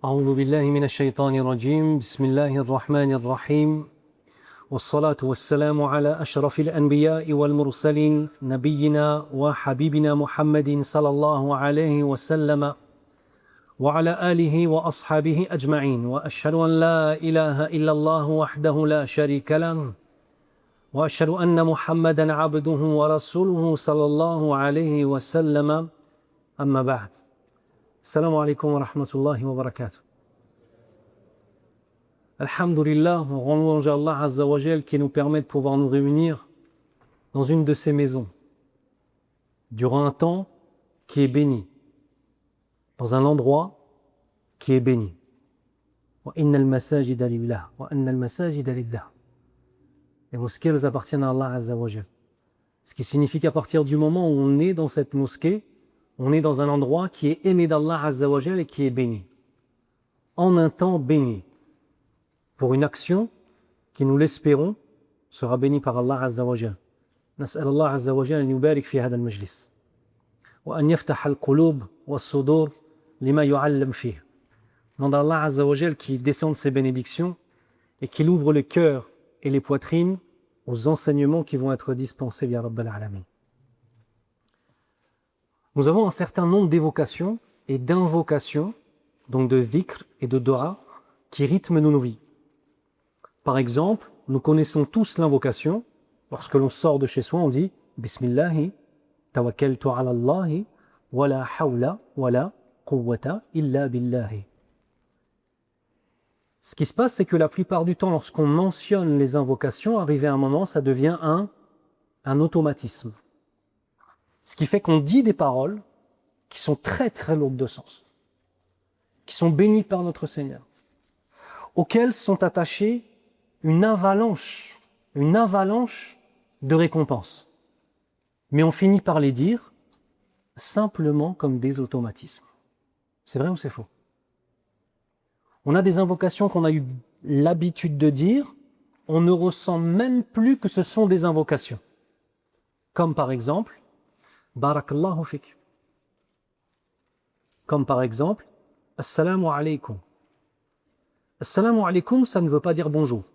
أعوذ بالله من الشيطان الرجيم بسم الله الرحمن الرحيم والصلاة والسلام على أشرف الأنبياء والمرسلين نبينا وحبيبنا محمد صلى الله عليه وسلم وعلى آله وأصحابه أجمعين وأشهد أن لا إله إلا الله وحده لا شريك له وأشهد أن محمدا عبده ورسوله صلى الله عليه وسلم أما بعد السلام عليكم ورحمة الله وبركاته. Alhamdulillah, on rend louange à Allah Azza wa Jal qui nous permet de pouvoir nous réunir dans une de ses maisons durant un temps qui est béni, dans un endroit qui est béni. Wa innal masajida lillah, wa annal masajida lillah. Les mosquées, elles appartiennent à Allah Azza wa Jal. Ce qui signifie qu'à partir du moment où on est dans cette mosquée, on est dans un endroit qui est aimé d'Allah Azza wa Jal et qui est béni. En un temps béni. Pour une action qui, nous l'espérons, sera bénie par Allah Azza wa Jal. نسأل الله عز وجل أن يبارك في هذا المجلس وأن يفتح القلوب والصدور لما يعلم فيه. Demande à Allah Azza wa Jal qui descende ses bénédictions et qu'il ouvre le cœur et les poitrines aux enseignements qui vont être dispensés ya Rabbal Alamin. Nous avons un certain nombre d'évocations et d'invocations, donc de dhikr et de dua, qui rythment nos vies. Par exemple, nous connaissons tous l'invocation. Lorsque l'on sort de chez soi, on dit « Bismillahi, tawakkaltu ala Allahi, wa la hawla wa la quwwata illa billahi ». Ce qui se passe, c'est que la plupart du temps, lorsqu'on mentionne les invocations, arrivé à un moment, ça devient un automatisme. Ce qui fait qu'on dit des paroles qui sont très très lourdes de sens, qui sont bénies par notre Seigneur, auxquelles sont attachées une avalanche de récompenses. Mais on finit par les dire simplement comme des automatismes. C'est vrai ou c'est faux? On a des invocations qu'on a eu l'habitude de dire, on ne ressent même plus que ce sont des invocations. Comme par exemple, Barakallahu fik. Comme par exemple, Assalamu alaikum. Assalamu alaikum, ça ne veut pas dire bonjour.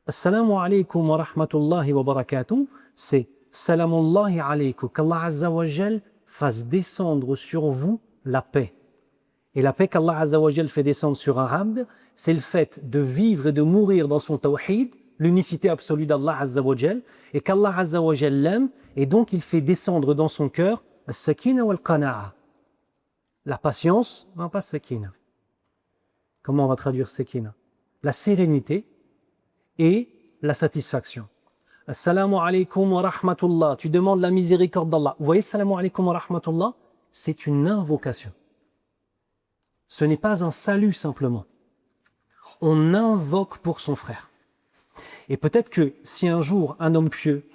Assalamu alaikum wa rahmatullahi wa barakatuh, c'est Salamullahi alaikum, qu'Allah Azza wa Jal fasse descendre sur vous la paix. Et la paix qu'Allah Azza wa Jal fait descendre sur un abd, c'est le fait de vivre et de mourir dans son tawhid, l'unicité absolue d'Allah Azza wa Jal, et qu'Allah Azza wa Jal l'aime, et donc il fait descendre dans son cœur as-sakina wal-qana'a. La patience, non pas sakina. Comment on va traduire sakina? La sérénité et la satisfaction. Assalamu alaikum wa rahmatullah. Tu demandes la miséricorde d'Allah. Vous voyez, Assalamu alaikum wa rahmatullah, c'est une invocation. Ce n'est pas un salut simplement. On invoque pour son frère. Et peut-être que si un jour un homme pieux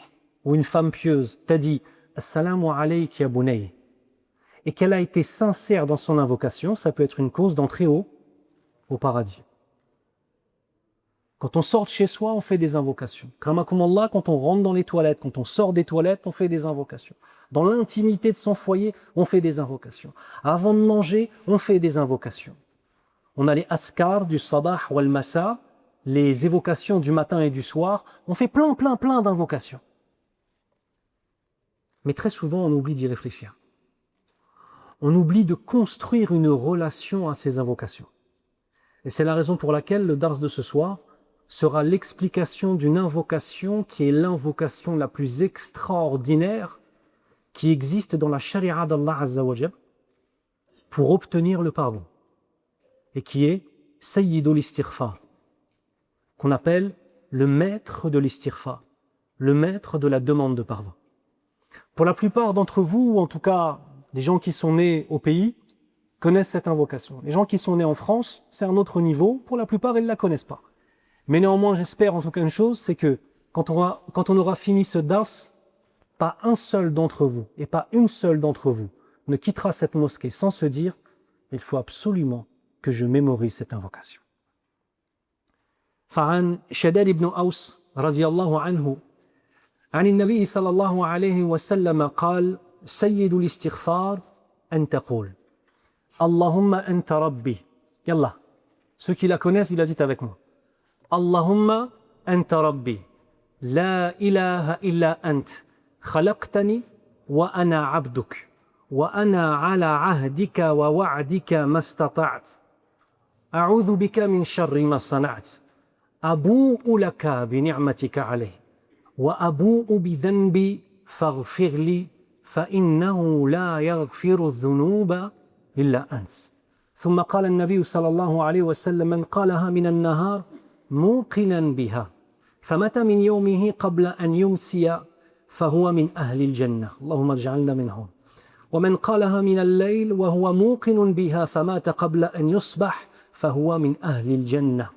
ou une femme pieuse t'a dit Assalamu alayka ya bunay et qu'elle a été sincère dans son invocation, ça peut être une cause d'entrée au paradis. Quand on sort de chez soi, on fait des invocations. Kramakumullah, quand on rentre dans les toilettes, quand on sort des toilettes, on fait des invocations. Dans l'intimité de son foyer, on fait des invocations. Avant de manger, on fait des invocations. On a les athkar du sabah wal masa, les évocations du matin et du soir. On fait plein d'invocations. Mais très souvent, on oublie d'y réfléchir. On oublie de construire une relation à ces invocations. Et c'est la raison pour laquelle le dars de ce soir sera l'explication d'une invocation qui est l'invocation la plus extraordinaire qui existe dans la charia d'Allah Azza wa Jal pour obtenir le pardon et qui est Sayyidul Istighfar, qu'on appelle le maître de l'istighfar, le maître de la demande de pardon. Pour la plupart d'entre vous, ou en tout cas les gens qui sont nés au pays, connaissent cette invocation. Les gens qui sont nés en France, c'est un autre niveau, pour la plupart ils ne la connaissent pas. Mais néanmoins, j'espère en tout cas une chose, c'est que quand on aura fini ce dars, pas un seul d'entre vous et pas une seule d'entre vous ne quittera cette mosquée sans se dire « il faut absolument que je mémorise cette invocation ». فعن شداد بن أوس رضي الله عنه عن النبي صلى الله عليه وسلم قال سيد الاستغفار أن تقول Allahumma anta rabbi. Yallah. Ceux qui la connaissent, il a dit avec moi. Allahumma anta rabbi. La ilaha illa ant. Khalaqtani wa ana abduk. Wa ana ala ahdika wa wa'dika mastata'at. A'udhu bika min sharri ma sana'at. Abu'u laka bi ni'matika alayh. Wa abu'u bi dhanbi faghfir li fa innahu la yaghfiru dhunuba illa ant. ثم قال النبي صلى الله عليه وسلم من قالها من النهار موقنا بها فمتى من يومه قبل أن يمسي فهو من أهل الجنة اللهم اجعلنا منهم ومن قالها من الليل وهو موقن بها فمات قبل أن يصبح فهو من أهل الجنة.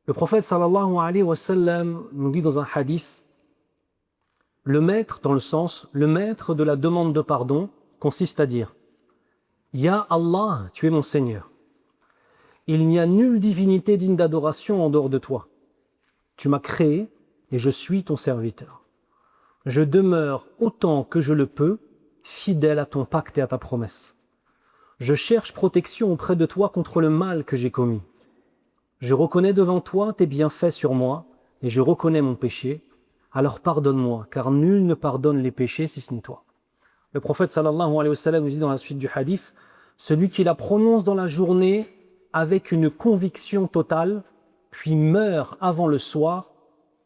Le prophète sallallahu alayhi wa sallam nous dit dans un hadith, le maître, dans le sens, le maître de la demande de pardon consiste à dire Ya Allah, tu es mon Seigneur. Il n'y a nulle divinité digne d'adoration en dehors de toi. Tu m'as créé et je suis ton serviteur. Je demeure autant que je le peux, fidèle à ton pacte et à ta promesse. Je cherche protection auprès de toi contre le mal que j'ai commis. Je reconnais devant toi tes bienfaits sur moi et je reconnais mon péché. Alors pardonne-moi, car nul ne pardonne les péchés si ce n'est toi. Le prophète sallallahu alayhi wa sallam nous dit dans la suite du hadith, celui qui la prononce dans la journée avec une conviction totale, puis meurt avant le soir,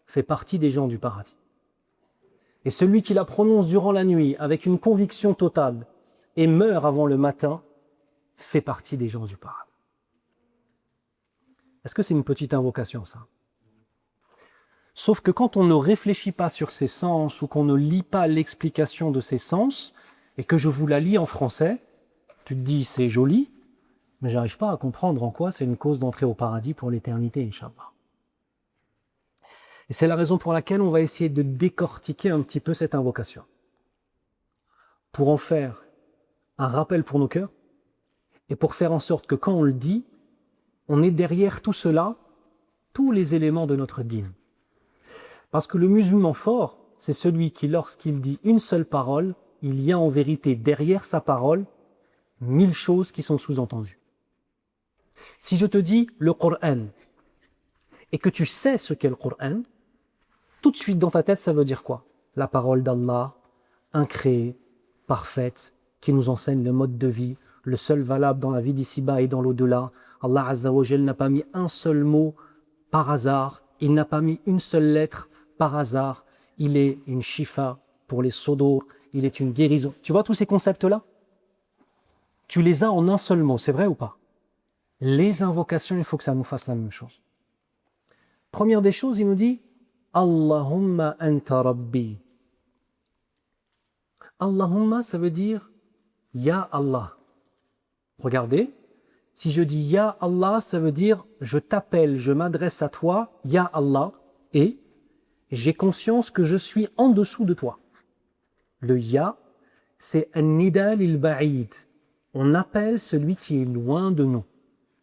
fait partie des gens du paradis. Et celui qui la prononce durant la nuit avec une conviction totale et meurt avant le matin, fait partie des gens du paradis. Est-ce que c'est une petite invocation, ça? Sauf que quand on ne réfléchit pas sur ses sens ou qu'on ne lit pas l'explication de ses sens, et que je vous la lis en français, tu te dis c'est joli, mais j'arrive pas à comprendre en quoi c'est une cause d'entrée au paradis pour l'éternité, Inch'Allah. Et c'est la raison pour laquelle on va essayer de décortiquer un petit peu cette invocation, pour en faire un rappel pour nos cœurs, et pour faire en sorte que quand on le dit, on est derrière tout cela, tous les éléments de notre dîn. Parce que le musulman fort, c'est celui qui, lorsqu'il dit une seule parole, il y a en vérité derrière sa parole 1000 choses qui sont sous-entendues. Si je te dis le Coran et que tu sais ce qu'est le Coran, tout de suite dans ta tête ça veut dire quoi? La parole d'Allah, incréée, parfaite, qui nous enseigne le mode de vie, le seul valable dans la vie d'ici-bas et dans l'au-delà. Allah Azza wa Jal n'a pas mis un seul mot par hasard, il n'a pas mis une seule lettre par hasard, il est une shifa pour les sodours, il est une guérison. Tu vois tous ces concepts-là? Tu les as en un seul mot, c'est vrai ou pas? Les invocations, il faut que ça nous fasse la même chose. Première des choses, il nous dit Allahumma anta rabbi. Allahumma, ça veut dire Ya Allah. Regardez, si je dis Ya Allah, ça veut dire je t'appelle, je m'adresse à toi, Ya Allah, et j'ai conscience que je suis en dessous de toi. Le Ya, c'est un nida lil ba'id. On appelle celui qui est loin de nous.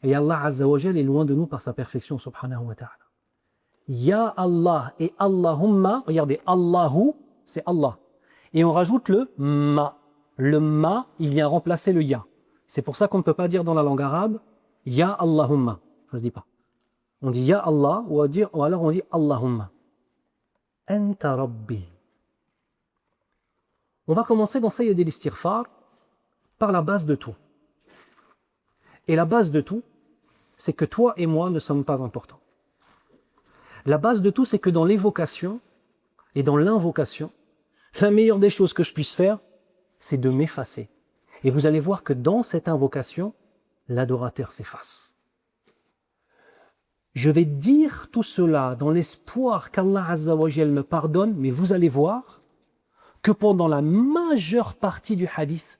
Et Allah Azza wa Jal est loin de nous par sa perfection, subhanahu wa ta'ala. Ya Allah et Allahumma, regardez, Allahu, c'est Allah. Et on rajoute le ma. Le ma, il vient remplacer le ya. C'est pour ça qu'on ne peut pas dire dans la langue arabe Ya Allahumma. Ça se dit pas. On dit Ya Allah ou alors on dit Allahumma. Anta Rabbi. On va commencer dans Sayyid al-Istighfar par la base de tout. Et la base de tout, c'est que toi et moi ne sommes pas importants. La base de tout, c'est que dans l'évocation et dans l'invocation, la meilleure des choses que je puisse faire, c'est de m'effacer. Et vous allez voir que dans cette invocation, l'adorateur s'efface. Je vais dire tout cela dans l'espoir qu'Allah Azza wa Jal me pardonne, mais vous allez voir que pendant la majeure partie du hadith,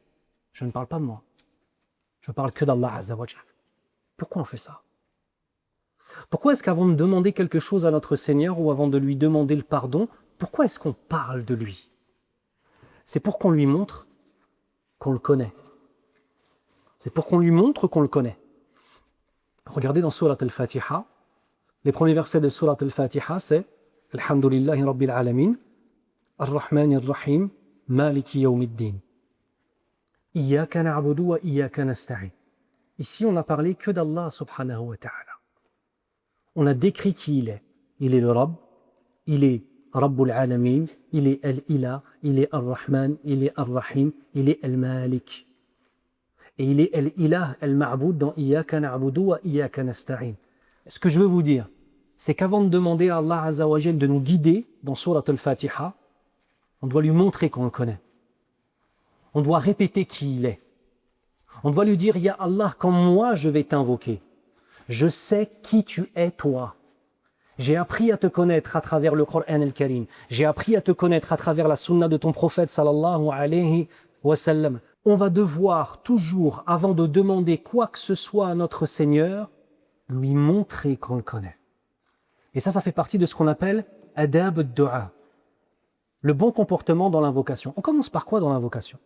je ne parle pas de moi. Je parle que d'Allah Azza wa Jal. Pourquoi on fait ça? Pourquoi est-ce qu'avant de demander quelque chose à notre Seigneur ou avant de lui demander le pardon, pourquoi est-ce qu'on parle de lui? C'est pour qu'on lui montre qu'on le connaît. C'est pour qu'on lui montre qu'on le connaît. Regardez dans Surat al-Fatiha, les premiers versets de Surat al-Fatiha, c'est Alhamdulillahi Rabbil Alamin, Ar-Rahman Ar-Rahim, Maliki Yawmiddin. Iyyaka na'budu wa iyyaka nasta'in. Ici, on n'a parlé que d'Allah subhanahu wa ta'ala. On a décrit qui il est. Il est le Rabb, il est Rabbul Alamin, il est Al-Ilah, il est Ar-Rahman, il est Ar-Rahim, il est Al-Malik. Et il est Al-Ilah, Al-Ma'boud dans Iyyaka na'budu wa iyyaka nasta'in. Ce que je veux vous dire, c'est qu'avant de demander à Allah Azza wa Jal de nous guider dans Surat Al-Fatiha, on doit lui montrer qu'on le connaît. On doit répéter qui il est. On doit lui dire, Ya Allah, quand moi je vais t'invoquer, je sais qui tu es toi. J'ai appris à te connaître à travers le Coran al-Karim. J'ai appris à te connaître à travers la sunna de ton prophète sallallahu alayhi wa sallam. On va devoir toujours, avant de demander quoi que ce soit à notre Seigneur, lui montrer qu'on le connaît. Et ça fait partie de ce qu'on appelle adab ad-du'a. Le bon comportement dans l'invocation. On commence par quoi dans l'invocation?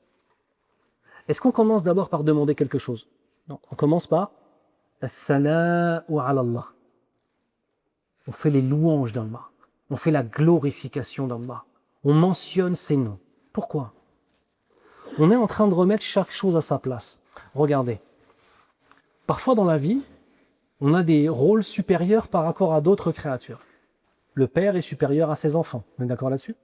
Est-ce qu'on commence d'abord par demander quelque chose? Non, on commence par as-sala'u ala Allah. On fait les louanges d'Allah. On fait la glorification d'Allah. On mentionne ses noms. Pourquoi? On est en train de remettre chaque chose à sa place. Regardez. Parfois dans la vie, on a des rôles supérieurs par rapport à d'autres créatures. Le père est supérieur à ses enfants. On est d'accord là-dessus?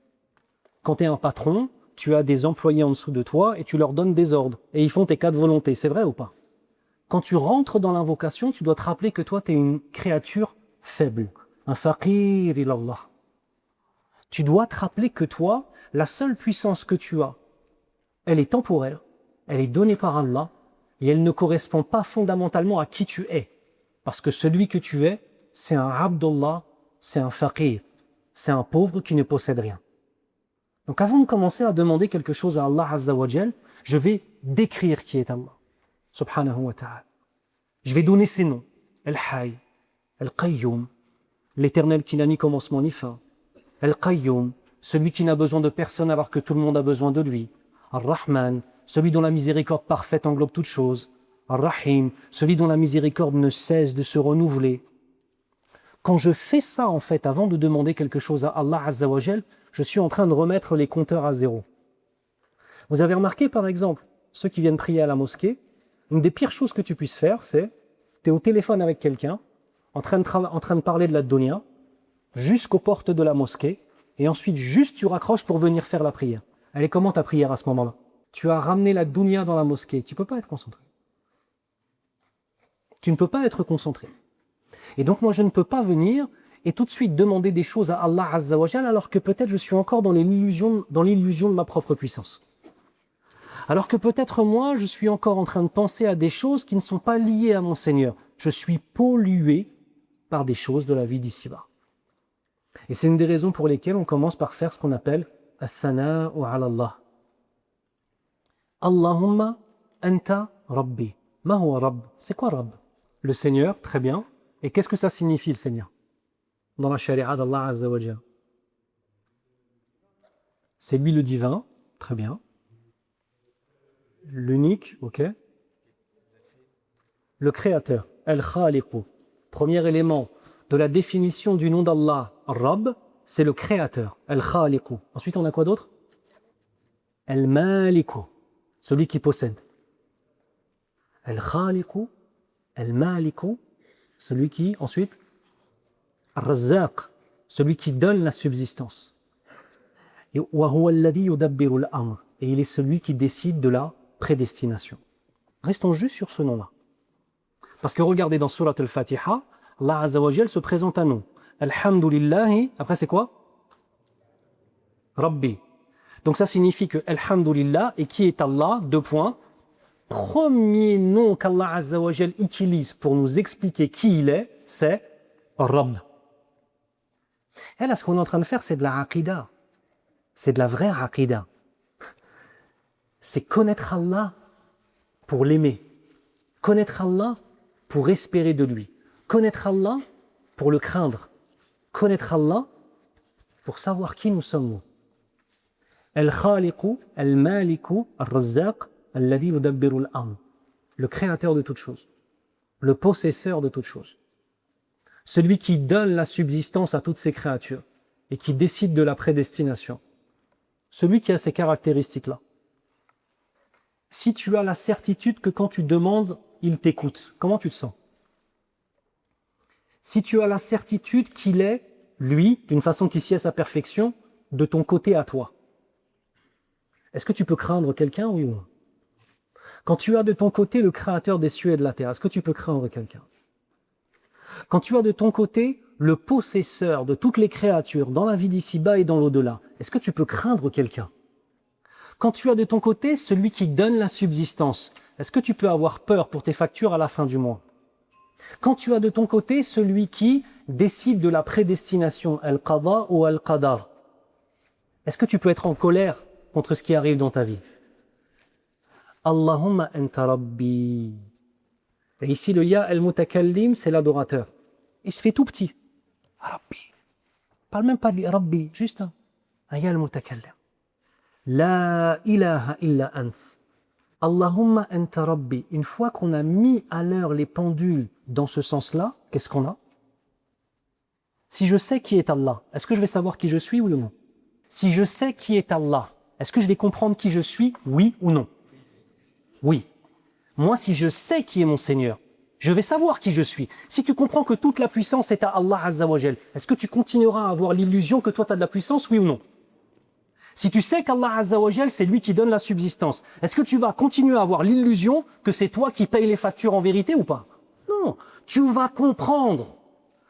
Quand tu es un patron, tu as des employés en dessous de toi et tu leur donnes des ordres. Et ils font tes quatre volontés. C'est vrai ou pas? Quand tu rentres dans l'invocation, tu dois te rappeler que toi, tu es une créature faible. Un faqir ilallah. Tu dois te rappeler que toi, la seule puissance que tu as, elle est temporaire, elle est donnée par Allah et elle ne correspond pas fondamentalement à qui tu es. Parce que celui que tu es, c'est un abdullah, c'est un faqir, c'est un pauvre qui ne possède rien. Donc avant de commencer à demander quelque chose à Allah Azza wa Jal, je vais décrire qui est Allah, subhanahu wa ta'ala. Je vais donner ses noms, Al-Hayy, Al-Qayyum, l'éternel qui n'a ni commencement ni fin, Al-Qayyum, celui qui n'a besoin de personne alors que tout le monde a besoin de lui, Ar-Rahman, celui dont la miséricorde parfaite englobe toutes choses, Ar-Rahim, celui dont la miséricorde ne cesse de se renouveler. Quand je fais ça, en fait, avant de demander quelque chose à Allah Azza wa Jal, je suis en train de remettre les compteurs à zéro. Vous avez remarqué, par exemple, ceux qui viennent prier à la mosquée, une des pires choses que tu puisses faire, c'est, tu es au téléphone avec quelqu'un, en train de parler de la dunya, jusqu'aux portes de la mosquée, et ensuite, juste tu raccroches pour venir faire la prière. Elle est comment ta prière à ce moment-là? Tu as ramené la dunya dans la mosquée, tu ne peux pas être concentré. Tu ne peux pas être concentré. Et donc moi je ne peux pas venir et tout de suite demander des choses à Allah Azza wa Jal alors que peut-être je suis encore dans l'illusion de ma propre puissance. Alors que peut-être moi je suis encore en train de penser à des choses qui ne sont pas liées à mon Seigneur. Je suis pollué par des choses de la vie d'ici-bas. Et c'est une des raisons pour lesquelles on commence par faire ce qu'on appelle As-Sana'u ala Allah. Allahumma anta Rabbi. Ma huwa Rabb? C'est quoi Rabb? Le Seigneur, très bien. Et qu'est-ce que ça signifie le Seigneur dans la charia d'Allah Azza wa Jal? C'est lui le divin, très bien. L'unique, ok. Le créateur, Al-Khaliqu. Premier élément de la définition du nom d'Allah, Rabb, c'est le créateur, Al-Khaliqu. Ensuite, on a quoi d'autre? Al-Maliku, celui qui possède. Al-Khaliqu, Al-Maliku, celui qui, ensuite, Ar-Razzaq, celui qui donne la subsistance. Et il est celui qui décide de la prédestination. Restons juste sur ce nom-là. Parce que regardez dans Surat Al-Fatiha, Allah Azza wa Jal se présente à nous. Alhamdulillahi, après c'est quoi? Rabbi. Donc ça signifie que Alhamdulillah, et qui est Allah, deux points. Premier nom qu'Allah Azza wa Jal utilise pour nous expliquer qui il est, c'est Rabb. Et là, ce qu'on est en train de faire, c'est de la aqidah. C'est de la vraie aqidah. C'est connaître Allah pour l'aimer. Connaître Allah pour espérer de lui. Connaître Allah pour le craindre. Connaître Allah pour savoir qui nous sommes. Al-Khaliqu, Al-Maliku, Al-Razzaq, Alladhi yudabbiru al-amr. Le créateur de toutes choses. Le possesseur de toutes choses. Celui qui donne la subsistance à toutes ces créatures et qui décide de la prédestination. Celui qui a ces caractéristiques-là. si tu as la certitude que quand tu demandes, il t'écoute, comment tu te sens? Si tu as la certitude qu'il est, lui, d'une façon qui sied à sa perfection, de ton côté à toi, est-ce que tu peux craindre quelqu'un, oui ou non? Quand tu as de ton côté le créateur des cieux et de la terre, est-ce que tu peux craindre quelqu'un? Quand tu as de ton côté le possesseur de toutes les créatures dans la vie d'ici-bas et dans l'au-delà, est-ce que tu peux craindre quelqu'un? Quand tu as de ton côté celui qui donne la subsistance, est-ce que tu peux avoir peur pour tes factures à la fin du mois? Quand tu as de ton côté celui qui décide de la prédestination, al-qada ou al-qadar, est-ce que tu peux être en colère contre ce qui arrive dans ta vie? Allahumma anta rabbi. Et ici, le ya al-mutakallim, c'est l'adorateur. Il se fait tout petit. Rabbi. Parle même pas de rabbi, juste un ya al-mutakallim. La ilaha illa ant. Allahumma anta rabbi. Une fois qu'on a mis à l'heure les pendules dans ce sens-là, qu'est-ce qu'on a? Si je sais qui est Allah, est-ce que je vais savoir qui je suis, oui ou non? Si je sais qui est Allah, est-ce que je vais comprendre qui je suis, oui ou non? Oui. Moi, si je sais qui est mon Seigneur, je vais savoir qui je suis. Si tu comprends que toute la puissance est à Allah Azza wa Jal, est-ce que tu continueras à avoir l'illusion que toi tu as de la puissance, oui ou non? Si tu sais qu'Allah Azza wa Jal, c'est lui qui donne la subsistance, est-ce que tu vas continuer à avoir l'illusion que c'est toi qui payes les factures en vérité ou pas? Non, tu vas comprendre.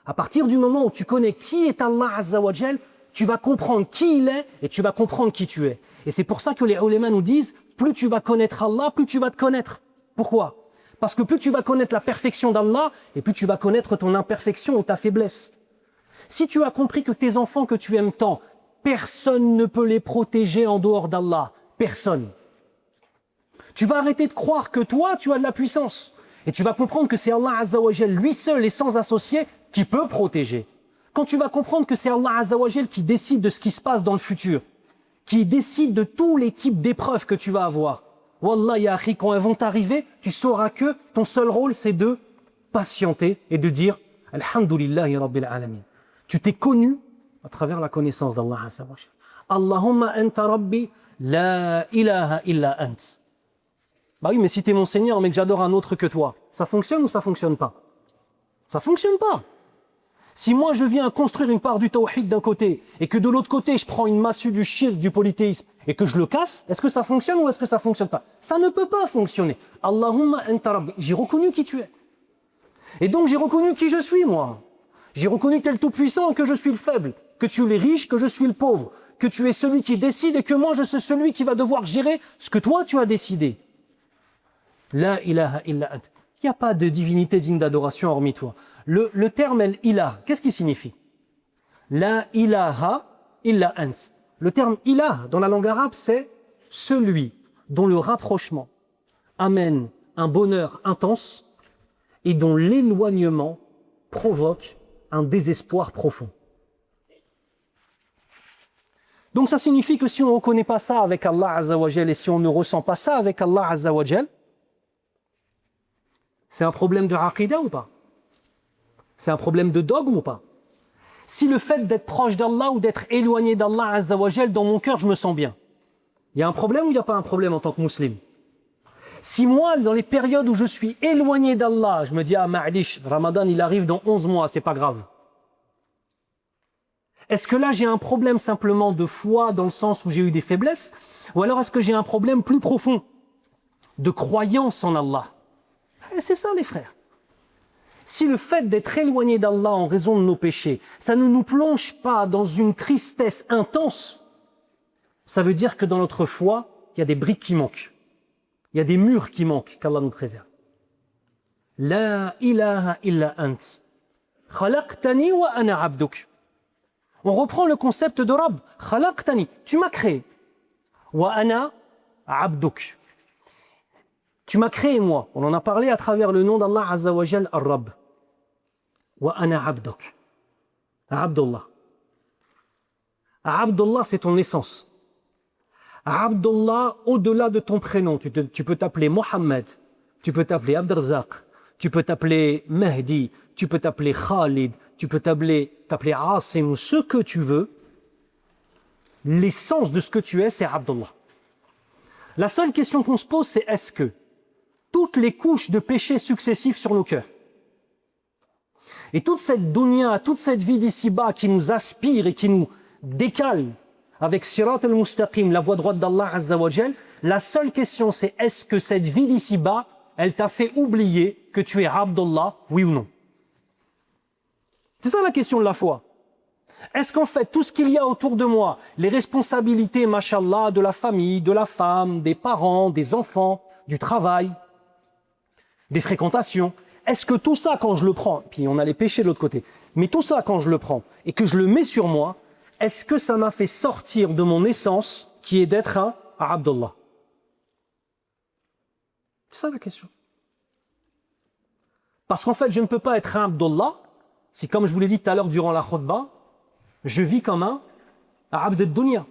À partir du moment où tu connais qui est Allah Azza wa Jal, tu vas comprendre qui il est et tu vas comprendre qui tu es. Et c'est pour ça que les ulémas nous disent, plus tu vas connaître Allah, plus tu vas te connaître. Pourquoi? Parce que plus tu vas connaître la perfection d'Allah, et plus tu vas connaître ton imperfection ou ta faiblesse. Si tu as compris que tes enfants que tu aimes tant, personne ne peut les protéger en dehors d'Allah. Personne. Tu vas arrêter de croire que toi, tu as de la puissance. Et tu vas comprendre que c'est Allah Azza wa Jal, lui seul et sans associé, qui peut protéger. Quand tu vas comprendre que c'est Allah Azza wa Jal qui décide de ce qui se passe dans le futur, qui décide de tous les types d'épreuves que tu vas avoir. Wallah, ya akhi, quand elles vont t'arriver, tu sauras que ton seul rôle, c'est de patienter et de dire « Alhamdulillahi Rabbil Alamin ». Tu t'es connu à travers la connaissance d'Allah Azza wa Jal. Allahumma anta rabbi, la ilaha illa ant. Bah oui, mais si t'es mon Seigneur, mais que j'adore un autre que toi, ça fonctionne ou ça fonctionne pas? Ça fonctionne pas. Si moi je viens construire une part du tawhid d'un côté et que de l'autre côté je prends une massue du shirk, du polythéisme et que je le casse, est-ce que ça fonctionne ou est-ce que ça fonctionne pas? Ça ne peut pas fonctionner. Allahumma anta rabbi. J'ai reconnu qui tu es. Et donc j'ai reconnu qui je suis moi. J'ai reconnu que tu es le tout-puissant, que je suis le faible, que tu es le riche, que je suis le pauvre, que tu es celui qui décide et que moi je suis celui qui va devoir gérer ce que toi tu as décidé. La ilaha illa ant. Il n'y a pas de divinité digne d'adoration hormis toi. Le terme el-ilah, qu'est-ce qu'il signifie? La ilaha illa ant. Le terme ilah dans la langue arabe, c'est celui dont le rapprochement amène un bonheur intense et dont l'éloignement provoque un désespoir profond. Donc ça signifie que si on ne reconnaît pas ça avec Allah Azza wa Jal et si on ne ressent pas ça avec Allah Azza wa Jal, c'est un problème de aqidah ou pas? C'est un problème de dogme ou pas? Si le fait d'être proche d'Allah ou d'être éloigné d'Allah Azza wa Jal, dans mon cœur, je me sens bien, il y a un problème ou il n'y a pas un problème en tant que musulman? Si moi, dans les périodes où je suis éloigné d'Allah, je me dis, ah ma'alish, Ramadan il arrive dans 11 mois, c'est pas grave. Est-ce que là j'ai un problème simplement de foi dans le sens où j'ai eu des faiblesses? Ou alors est-ce que j'ai un problème plus profond de croyance en Allah? Et c'est ça les frères. Si le fait d'être éloigné d'Allah en raison de nos péchés, ça ne nous plonge pas dans une tristesse intense, ça veut dire que dans notre foi, il y a des briques qui manquent. Il y a des murs qui manquent, qu'Allah nous préserve. La ilaha illa ant. Khalaqtani wa ana abduk. On reprend le concept de Rabb. Khalaqtani, tu m'as créé. Wa ana abduk. Tu m'as créé moi. On en a parlé à travers le nom d'Allah Azza wa Jal Ar-Rabb. Wa ana abduk. Abdullah. Abdullah, c'est ton essence. Abdullah, au-delà de ton prénom, tu peux t'appeler Mohammed, tu peux t'appeler Abdelrazak, tu peux t'appeler Mahdi, tu peux t'appeler Khalid, tu peux t'appeler Asim ou ce que tu veux. L'essence de ce que tu es, c'est Abdullah. La seule question qu'on se pose, c'est est-ce que toutes les couches de péchés successifs sur nos cœurs et toute cette dunya, toute cette vie d'ici-bas qui nous aspire et qui nous décale avec Sirat al-Mustaqim, la voie droite d'Allah Azza wa Jal, la seule question c'est est-ce que cette vie d'ici-bas, elle t'a fait oublier que tu es Abdullah, oui ou non? C'est ça la question de la foi. Est-ce qu'en fait, tout ce qu'il y a autour de moi, les responsabilités, mashallah, de la famille, de la femme, des parents, des enfants, du travail, des fréquentations, est-ce que tout ça, quand je le prends, puis on a les péchés de l'autre côté, mais tout ça, quand je le prends et que je le mets sur moi, est-ce que ça m'a fait sortir de mon essence qui est d'être un Abdullah? C'est ça la question. Parce qu'en fait, je ne peux pas être un Abdullah si, comme je vous l'ai dit tout à l'heure durant la khutbah, je vis comme un Abd al-Dunya.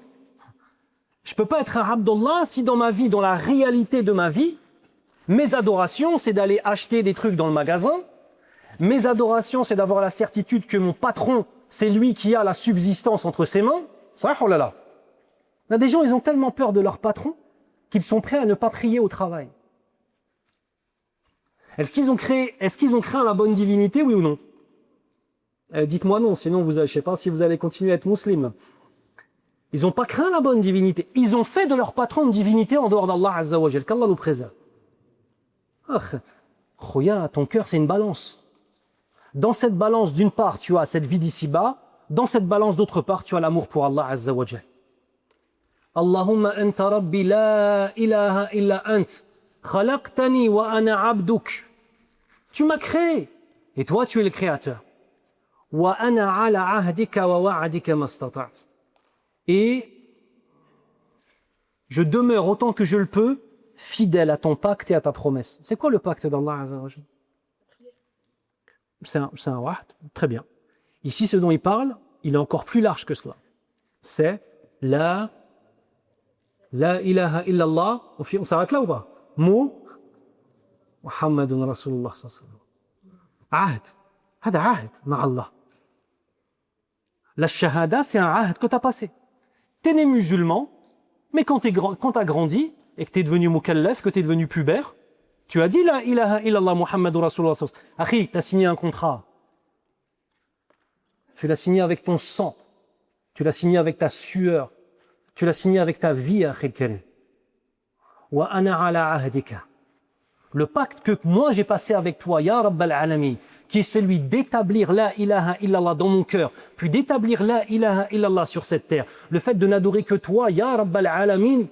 Je ne peux pas être un Abdullah si dans ma vie, dans la réalité de ma vie, mes adorations, c'est d'aller acheter des trucs dans le magasin. Mes adorations, c'est d'avoir la certitude que mon patron, c'est lui qui a la subsistance entre ses mains. Ça, oh là là. Là, des gens, ils ont tellement peur de leur patron qu'ils sont prêts à ne pas prier au travail. Est-ce qu'ils ont craint la bonne divinité, oui ou non? Dites-moi non, sinon je ne sais pas si vous allez continuer à être musulman. Ils n'ont pas craint la bonne divinité. Ils ont fait de leur patron une divinité en dehors d'Allah Azza wa Jal. Qu'Allah nous préserve. Khoya, ton cœur c'est une balance. Dans cette balance, d'une part, tu as cette vie d'ici-bas. Dans cette balance, d'autre part, tu as l'amour pour Allah Azza wa Jal. Allahumma anta rabbi la ilaha illa ant. Khalaqtani wa ana abduk. Tu m'as créé. Et toi, tu es le créateur. Wa ana ala ahdika wa wa'adika mastata'at. Et je demeure autant que je le peux fidèle à ton pacte et à ta promesse. C'est quoi le pacte d'Allah Azza wa Jal? C'est un wahd, très bien. Ici, ce dont il parle, il est encore plus large que cela. C'est la ilaha illallah. On s'arrête là ou pas? Muhammadun Rasulullah sallallahu alayhi wa sallam. Ahd. Hada ahd ma'Allah. La shahada, c'est un ahd que tu as passé. Tu es né musulman, mais quand tu as grandi et que tu es devenu mukallaf, que tu es devenu pubère, tu as dit la ilaha illallah Muhammadur Rasulullah sallallahu alayhi wa sallam. Akhi, tu as signé un contrat. Tu l'as signé avec ton sang. Tu l'as signé avec ta sueur. Tu l'as signé avec ta vie, akhi al-karim. Wa ana ala ahdika. Le pacte que moi j'ai passé avec toi, ya Rabbal Alamin, qui est celui d'établir la ilaha illallah dans mon cœur, puis d'établir la ilaha illallah sur cette terre, le fait de n'adorer que toi, ya Rabbal Alamin,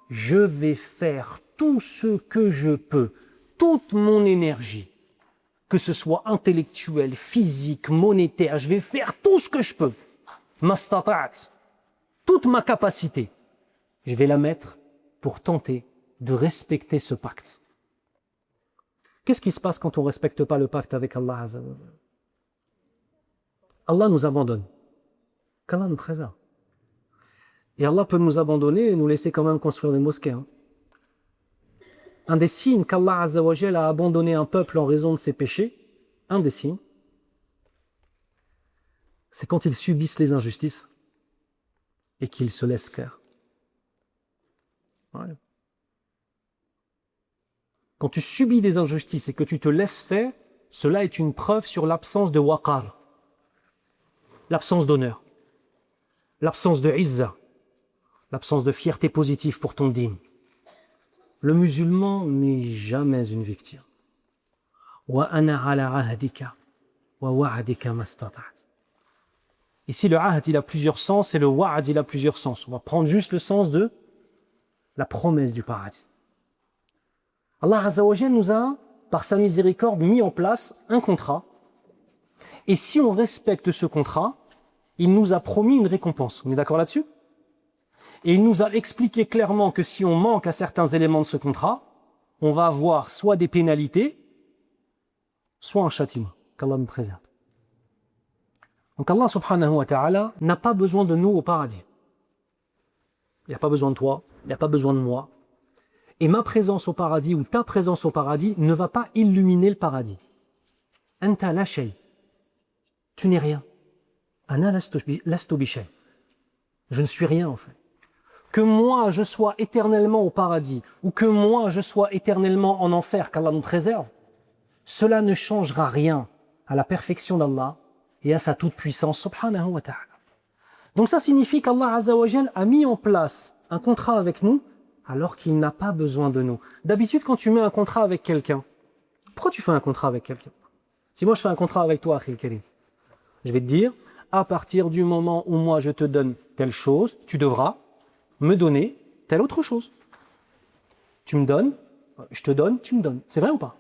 je vais faire tout ce que je peux, toute mon énergie, que ce soit intellectuel, physique, monétaire, je vais faire tout ce que je peux, mastata'at, toute ma capacité, je vais la mettre pour tenter de respecter ce pacte. Qu'est-ce qui se passe quand on ne respecte pas le pacte avec Allah Azza wa Jalla? Allah nous abandonne. Qu'Allah nous préserve. Et Allah peut nous abandonner et nous laisser quand même construire des mosquées. Un des signes qu'Allah Azza wa Jalla a abandonné un peuple en raison de ses péchés, un des signes, c'est quand ils subissent les injustices et qu'ils se laissent faire. Ouais. Quand tu subis des injustices et que tu te laisses faire, cela est une preuve sur l'absence de waqar, l'absence d'honneur, l'absence de izza, l'absence de fierté positive pour ton dîn. Le musulman n'est jamais une victime. Wa ana ala ahdika wa wa'adika mastata'at. Ici, le ahd, il a plusieurs sens et le wa'ad, il a plusieurs sens. On va prendre juste le sens de la promesse du paradis. Allah Azza wa Jal nous a, par sa miséricorde, mis en place un contrat. Et si on respecte ce contrat, il nous a promis une récompense. On est d'accord là-dessus? Et il nous a expliqué clairement que si on manque à certains éléments de ce contrat, on va avoir soit des pénalités, soit un châtiment. Qu'Allah nous préserve. Donc Allah subhanahu wa ta'ala n'a pas besoin de nous au paradis. Il n'a pas besoin de toi, il n'a pas besoin de moi. Et ma présence au paradis ou ta présence au paradis ne va pas illuminer le paradis. Anta la shay. Tu n'es rien. Ana lastu bi shay. Je ne suis rien en fait. que moi je sois éternellement au paradis ou que moi je sois éternellement en enfer, qu'Allah nous préserve, cela ne changera rien à la perfection d'Allah et à sa toute-puissance, subhanahu wa ta'ala. Donc ça signifie qu'Allah Azza wa Jal a mis en place un contrat avec nous alors qu'il n'a pas besoin de nous. D'habitude, quand tu mets un contrat avec quelqu'un, pourquoi tu fais un contrat avec quelqu'un? Si moi je fais un contrat avec toi, Akhil Karim, je vais te dire, à partir du moment où moi je te donne telle chose, tu devras me donner telle autre chose. Tu me donnes, je te donne, tu me donnes. C'est vrai ou pas?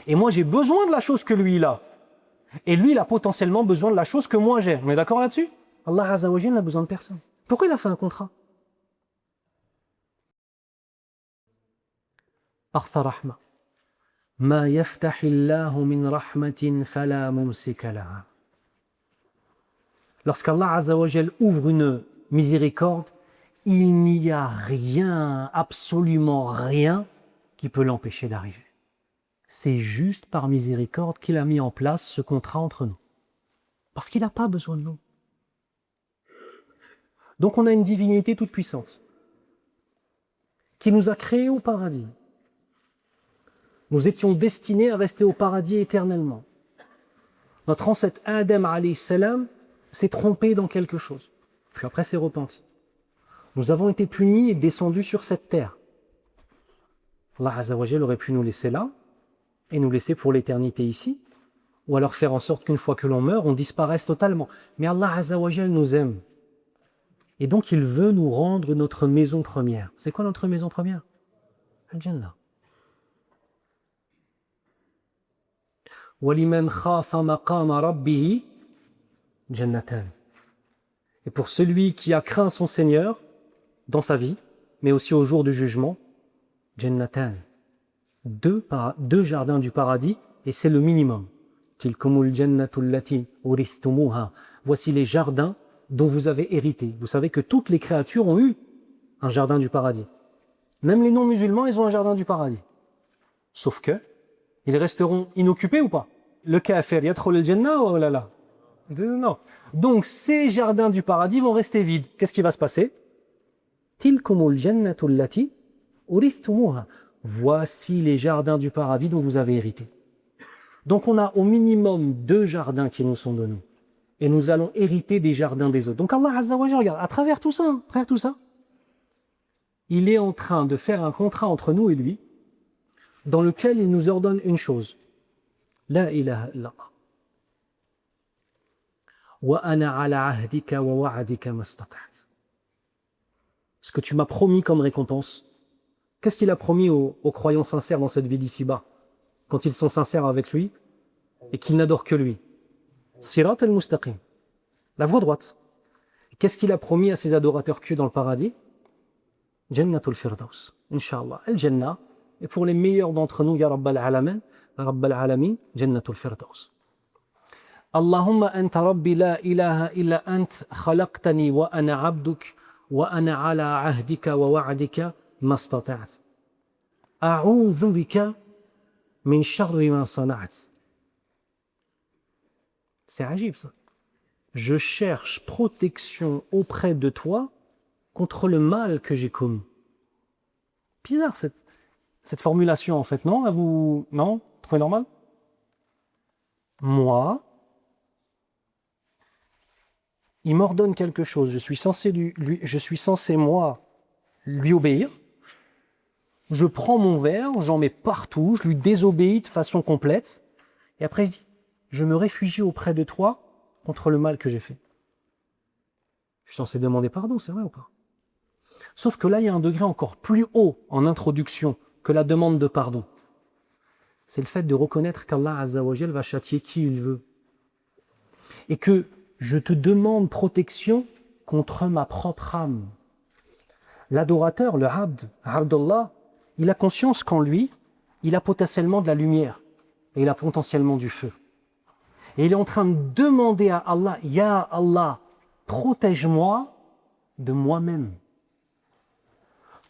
Et moi j'ai besoin de la chose que lui il a. Et lui il a potentiellement besoin de la chose que moi j'ai. On est d'accord là-dessus? Allah Azza wa Jalla n'a besoin de personne. Pourquoi il a fait un contrat? Par sa rahma. Ma yaftahillahu min rahmatin fala mumsika laha. Lorsqu'Allah Azza wa Jalla ouvre une miséricorde, il n'y a rien, absolument rien, qui peut l'empêcher d'arriver. C'est juste par miséricorde qu'il a mis en place ce contrat entre nous. Parce qu'il n'a pas besoin de nous. Donc on a une divinité toute puissante qui nous a créés au paradis. Nous étions destinés à rester au paradis éternellement. Notre ancêtre Adam alayhi salam s'est trompé dans quelque chose, puis après s'est repenti. Nous avons été punis et descendus sur cette terre. Allah Azza wa Jalla aurait pu nous laisser là et nous laisser pour l'éternité ici, ou alors faire en sorte qu'une fois que l'on meurt, on disparaisse totalement. Mais Allah Azza wa Jalla nous aime. Et donc il veut nous rendre notre maison première. C'est quoi notre maison première? Al-Jannah. وَلِمَنْ خَافَ مَقَامَ رَبِّهِ جَنَّتَانِ. Et pour celui qui a craint son Seigneur dans sa vie, mais aussi au jour du jugement, Jannatan. Deux jardins du paradis, et c'est le minimum. Tilkumul jannatu allati uristumuha. Voici les jardins dont vous avez hérité. Vous savez que toutes les créatures ont eu un jardin du paradis. Même les non-musulmans, ils ont un jardin du paradis. Sauf que, ils resteront inoccupés ou pas? Le kafir, yadkhul al-jannah ou la la? Non. Donc ces jardins du paradis vont rester vides. Qu'est-ce qui va se passer? Tilkumul jannatu allati uristumuha. Voici les jardins du paradis dont vous avez hérité. Donc on a au minimum 2 jardins qui nous sont donnés. Et nous allons hériter des jardins des autres. Donc Allah Azza wa Jalla, regarde, à travers tout ça, il est en train de faire un contrat entre nous et lui, dans lequel il nous ordonne une chose. La ilaha illallah. Wa ana ala ahdika wa wa'adika mastata'at. Ce que tu m'as promis comme récompense. Qu'est-ce qu'il a promis aux croyants sincères dans cette vie d'ici-bas, quand ils sont sincères avec lui et qu'ils n'adorent que lui? Sirat al-Mustaqim, la voie droite. Qu'est-ce qu'il a promis à ses adorateurs pieux dans le paradis? Jannatul Firdaus, Inch'Allah. Al-Jannah, et pour les meilleurs d'entre nous, Ya Rabbal Alamin, Jannatul Firdaus. Allahumma anta rabbi la ilaha illa ant khalaqtani wa ana abduk wa ana ala ahdika wa wa'adika mastata'at. A'udhu bika min sharri ma sana'at. C'est agib ça. Je cherche protection auprès de toi contre le mal que j'ai commis. Bizarre cette formulation en fait, non? Vous trouvez normal? Moi, il m'ordonne quelque chose, je suis censé moi lui obéir. Je prends mon verre, j'en mets partout, je lui désobéis de façon complète, et après je dis, je me réfugie auprès de toi contre le mal que j'ai fait. Je suis censé demander pardon, c'est vrai ou pas? Sauf que là, il y a un degré encore plus haut en introduction que la demande de pardon. C'est le fait de reconnaître qu'Allah Azza wa Jal va châtier qui il veut. Et que je te demande protection contre ma propre âme. L'adorateur, le Abdullah, il a conscience qu'en lui, il a potentiellement de la lumière et il a potentiellement du feu. Et il est en train de demander à Allah, Ya Allah, protège-moi de moi-même.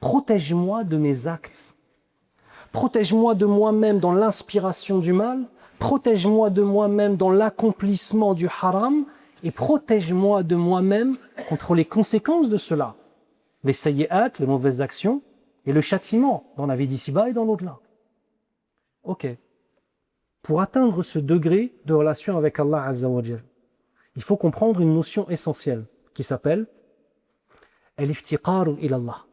Protège-moi de mes actes. Protège-moi de moi-même dans l'inspiration du mal. Protège-moi de moi-même dans l'accomplissement du haram. Et protège-moi de moi-même contre les conséquences de cela. les sayyi'at, les mauvaises actions, et le châtiment dans la vie d'ici-bas et dans l'au-delà. Ok. Pour atteindre ce degré de relation avec Allah Azza wa Jal, il faut comprendre une notion essentielle qui s'appelle al-iftiqar ilallah.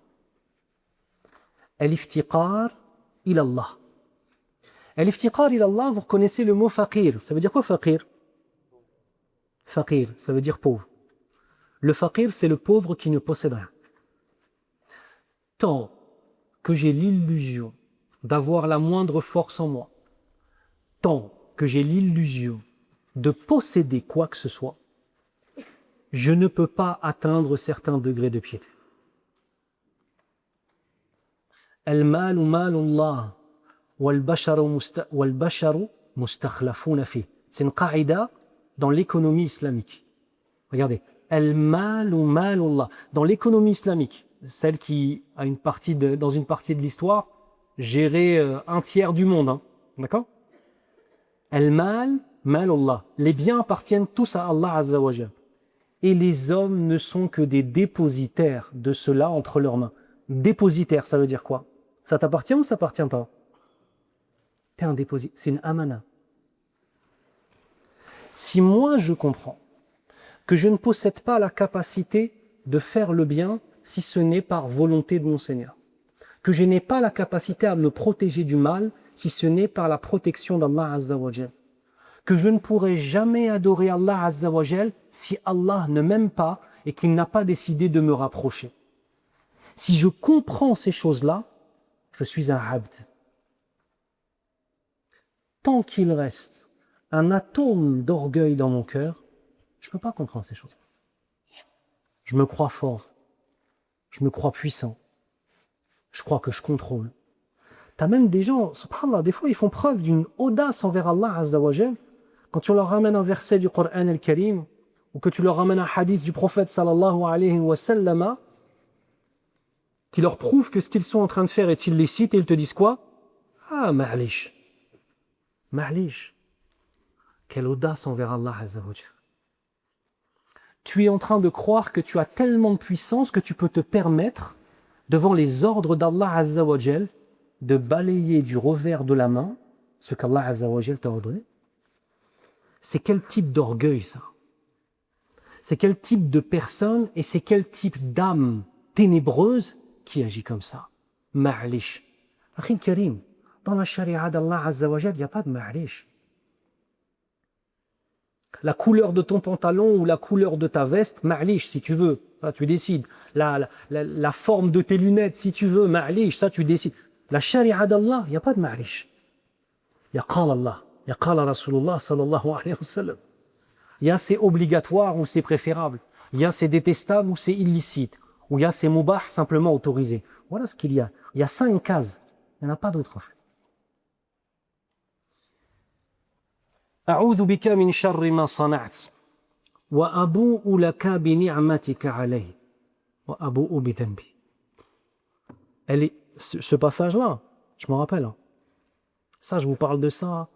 Al-iftiqar ilallah. Al-iftiqar ilallah, vous reconnaissez le mot faqir. Ça veut dire quoi faqir? Faqir, ça veut dire pauvre. Le faqir, c'est le pauvre qui ne possède rien. Tant que j'ai l'illusion d'avoir la moindre force en moi, tant que j'ai l'illusion de posséder quoi que ce soit, je ne peux pas atteindre certains degrés de piété. Al-malu malullah wal-basharu mustakhlafuna fi. C'est une qaïda dans l'économie islamique. Regardez, al-malu malullah. Dans l'économie islamique, celle qui a une partie dans une partie de l'histoire, gérait un tiers du monde. Hein. D'accord? Al-mal, malullah. Les biens appartiennent tous à Allah Azza wa Jal. Et les hommes ne sont que des dépositaires de cela entre leurs mains. Dépositaire, ça veut dire quoi? Ça t'appartient ou ça t'appartient pas? T'es un dépositaire, c'est une amana. Si moi je comprends que je ne possède pas la capacité de faire le bien si ce n'est par volonté de mon Seigneur, que je n'ai pas la capacité à me protéger du mal si ce n'est par la protection d'Allah Azza wa Jal, que je ne pourrai jamais adorer Allah Azza wa Jal si Allah ne m'aime pas et qu'il n'a pas décidé de me rapprocher. Si je comprends ces choses-là, je suis un abd. Tant qu'il reste un atome d'orgueil dans mon cœur, je ne peux pas comprendre ces choses. Je me crois fort, je me crois puissant, je crois que je contrôle. T'as même des gens, subhanallah, des fois ils font preuve d'une audace envers Allah Azza wa Jal. Quand tu leur ramènes un verset du Coran al-Karim, ou que tu leur ramènes un hadith du prophète sallallahu alayhi wa sallam, qui leur prouve que ce qu'ils sont en train de faire est illicite, et ils te disent quoi? Ah, ma'lish. Ma'lish. Quelle audace envers Allah Azza wa Jal. Tu es en train de croire que tu as tellement de puissance que tu peux te permettre, devant les ordres d'Allah Azza wa Jal, de balayer du revers de la main ce qu'Allah Azza wa Jal t'a ordonné. C'est quel type d'orgueil ça? C'est quel type de personne et c'est quel type d'âme ténébreuse qui agit comme ça? Ma'lish. Akhin Karim, dans la charia d'Allah Azza wa Jal, il n'y a pas de ma'lish. La couleur de ton pantalon ou la couleur de ta veste, ma'lish si tu veux, ça tu décides. La forme de tes lunettes si tu veux, ma'lish, ça tu décides. La charia d'Allah, il n'y a pas de ma'lish. Il y a qala Allah, il y a qala Rasulullah sallallahu alayhi wa sallam. Il y a c'est obligatoire ou c'est préférable. Il y a c'est détestable ou c'est illicite. Ou il y a c'est mubah simplement autorisé. Voilà ce qu'il y a. Il y a 5 cases. Il n'y en a pas d'autres en fait. أعوذ بك من شر ما صنعت وأبوء لك بنعمتك علي وأبوء بذنبي. Ce passage-là, je m'en rappelle. Hein. Ça, je vous parle de ça.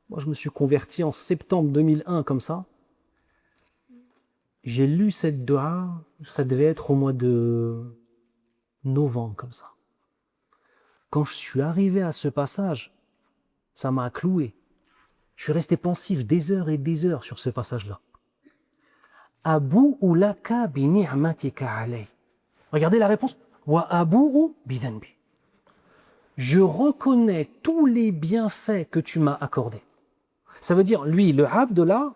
Moi, je me suis converti en septembre 2001 comme ça. J'ai lu cette dua, ça devait être au mois de novembre comme ça. Quand je suis arrivé à ce passage, ça m'a cloué. Je suis resté pensif des heures et des heures sur ce passage-là. Abou'u laka bi ni'matika alay. Regardez la réponse. Wa abou'u bi dhanbi. Je reconnais tous les bienfaits que tu m'as accordés. Ça veut dire, lui, le abd là,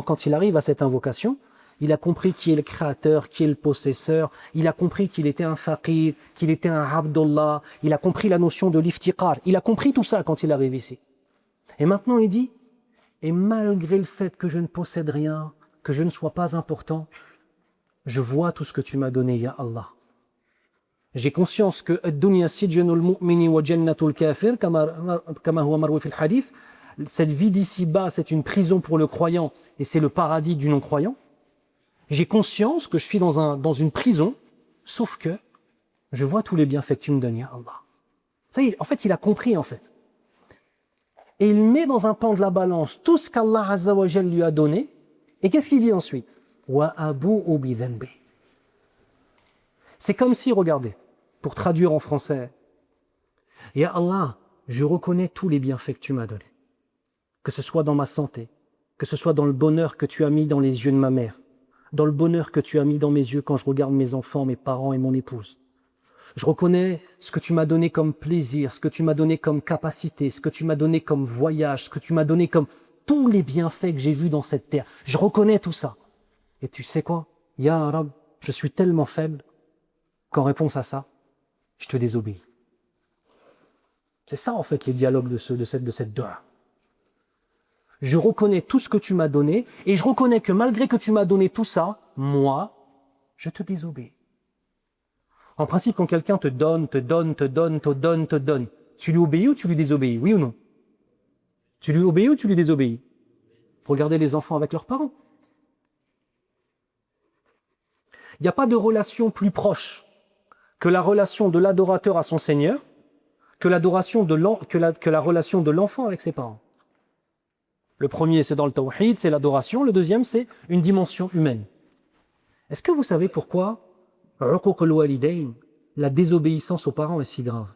quand il arrive à cette invocation, il a compris qui est le créateur, qui est le possesseur, il a compris qu'il était un faqir, qu'il était un abdullah, il a compris la notion de l'iftiqar, il a compris tout ça quand il arrive ici. Et maintenant il dit, et malgré le fait que je ne possède rien, que je ne sois pas important, je vois tout ce que tu m'as donné, ya Allah. J'ai conscience que ad-dunya sijnul mu'mini wa jannatul kafir, kama huwa marwi fil hadith, cette vie d'ici-bas, c'est une prison pour le croyant et c'est le paradis du non-croyant. J'ai conscience que je suis dans une prison, sauf que je vois tous les bienfaits que tu me donnes, ya Allah. Ça y est, en fait, il a compris, en fait. Et il met dans un pan de la balance tout ce qu'Allah Azza wa Jal lui a donné. Et qu'est-ce qu'il dit ensuite? Wa abou'u bi dhanbi. C'est comme si, regardez, pour traduire en français, Ya Allah, je reconnais tous les bienfaits que tu m'as donnés, que ce soit dans ma santé, que ce soit dans le bonheur que tu as mis dans les yeux de ma mère, dans le bonheur que tu as mis dans mes yeux quand je regarde mes enfants, mes parents et mon épouse. Je reconnais ce que tu m'as donné comme plaisir, ce que tu m'as donné comme capacité, ce que tu m'as donné comme voyage, ce que tu m'as donné comme tous les bienfaits que j'ai vus dans cette terre. Je reconnais tout ça. Et tu sais quoi? Ya Rab, je suis tellement faible qu'en réponse à ça, je te désobéis. C'est ça en fait les dialogues de cette dua. Je reconnais tout ce que tu m'as donné et je reconnais que malgré que tu m'as donné tout ça, moi, je te désobéis. En principe, quand quelqu'un te donne, tu lui obéis ou tu lui désobéis, oui ou non? Tu lui obéis ou tu lui désobéis? Regardez les enfants avec leurs parents. Il n'y a pas de relation plus proche que la relation de l'adorateur à son Seigneur, que la relation de l'enfant avec ses parents. Le premier, c'est dans le tawhid, c'est l'adoration. Le deuxième, c'est une dimension humaine. Est-ce que vous savez pourquoi uquq al-walidayn, la désobéissance aux parents est si grave?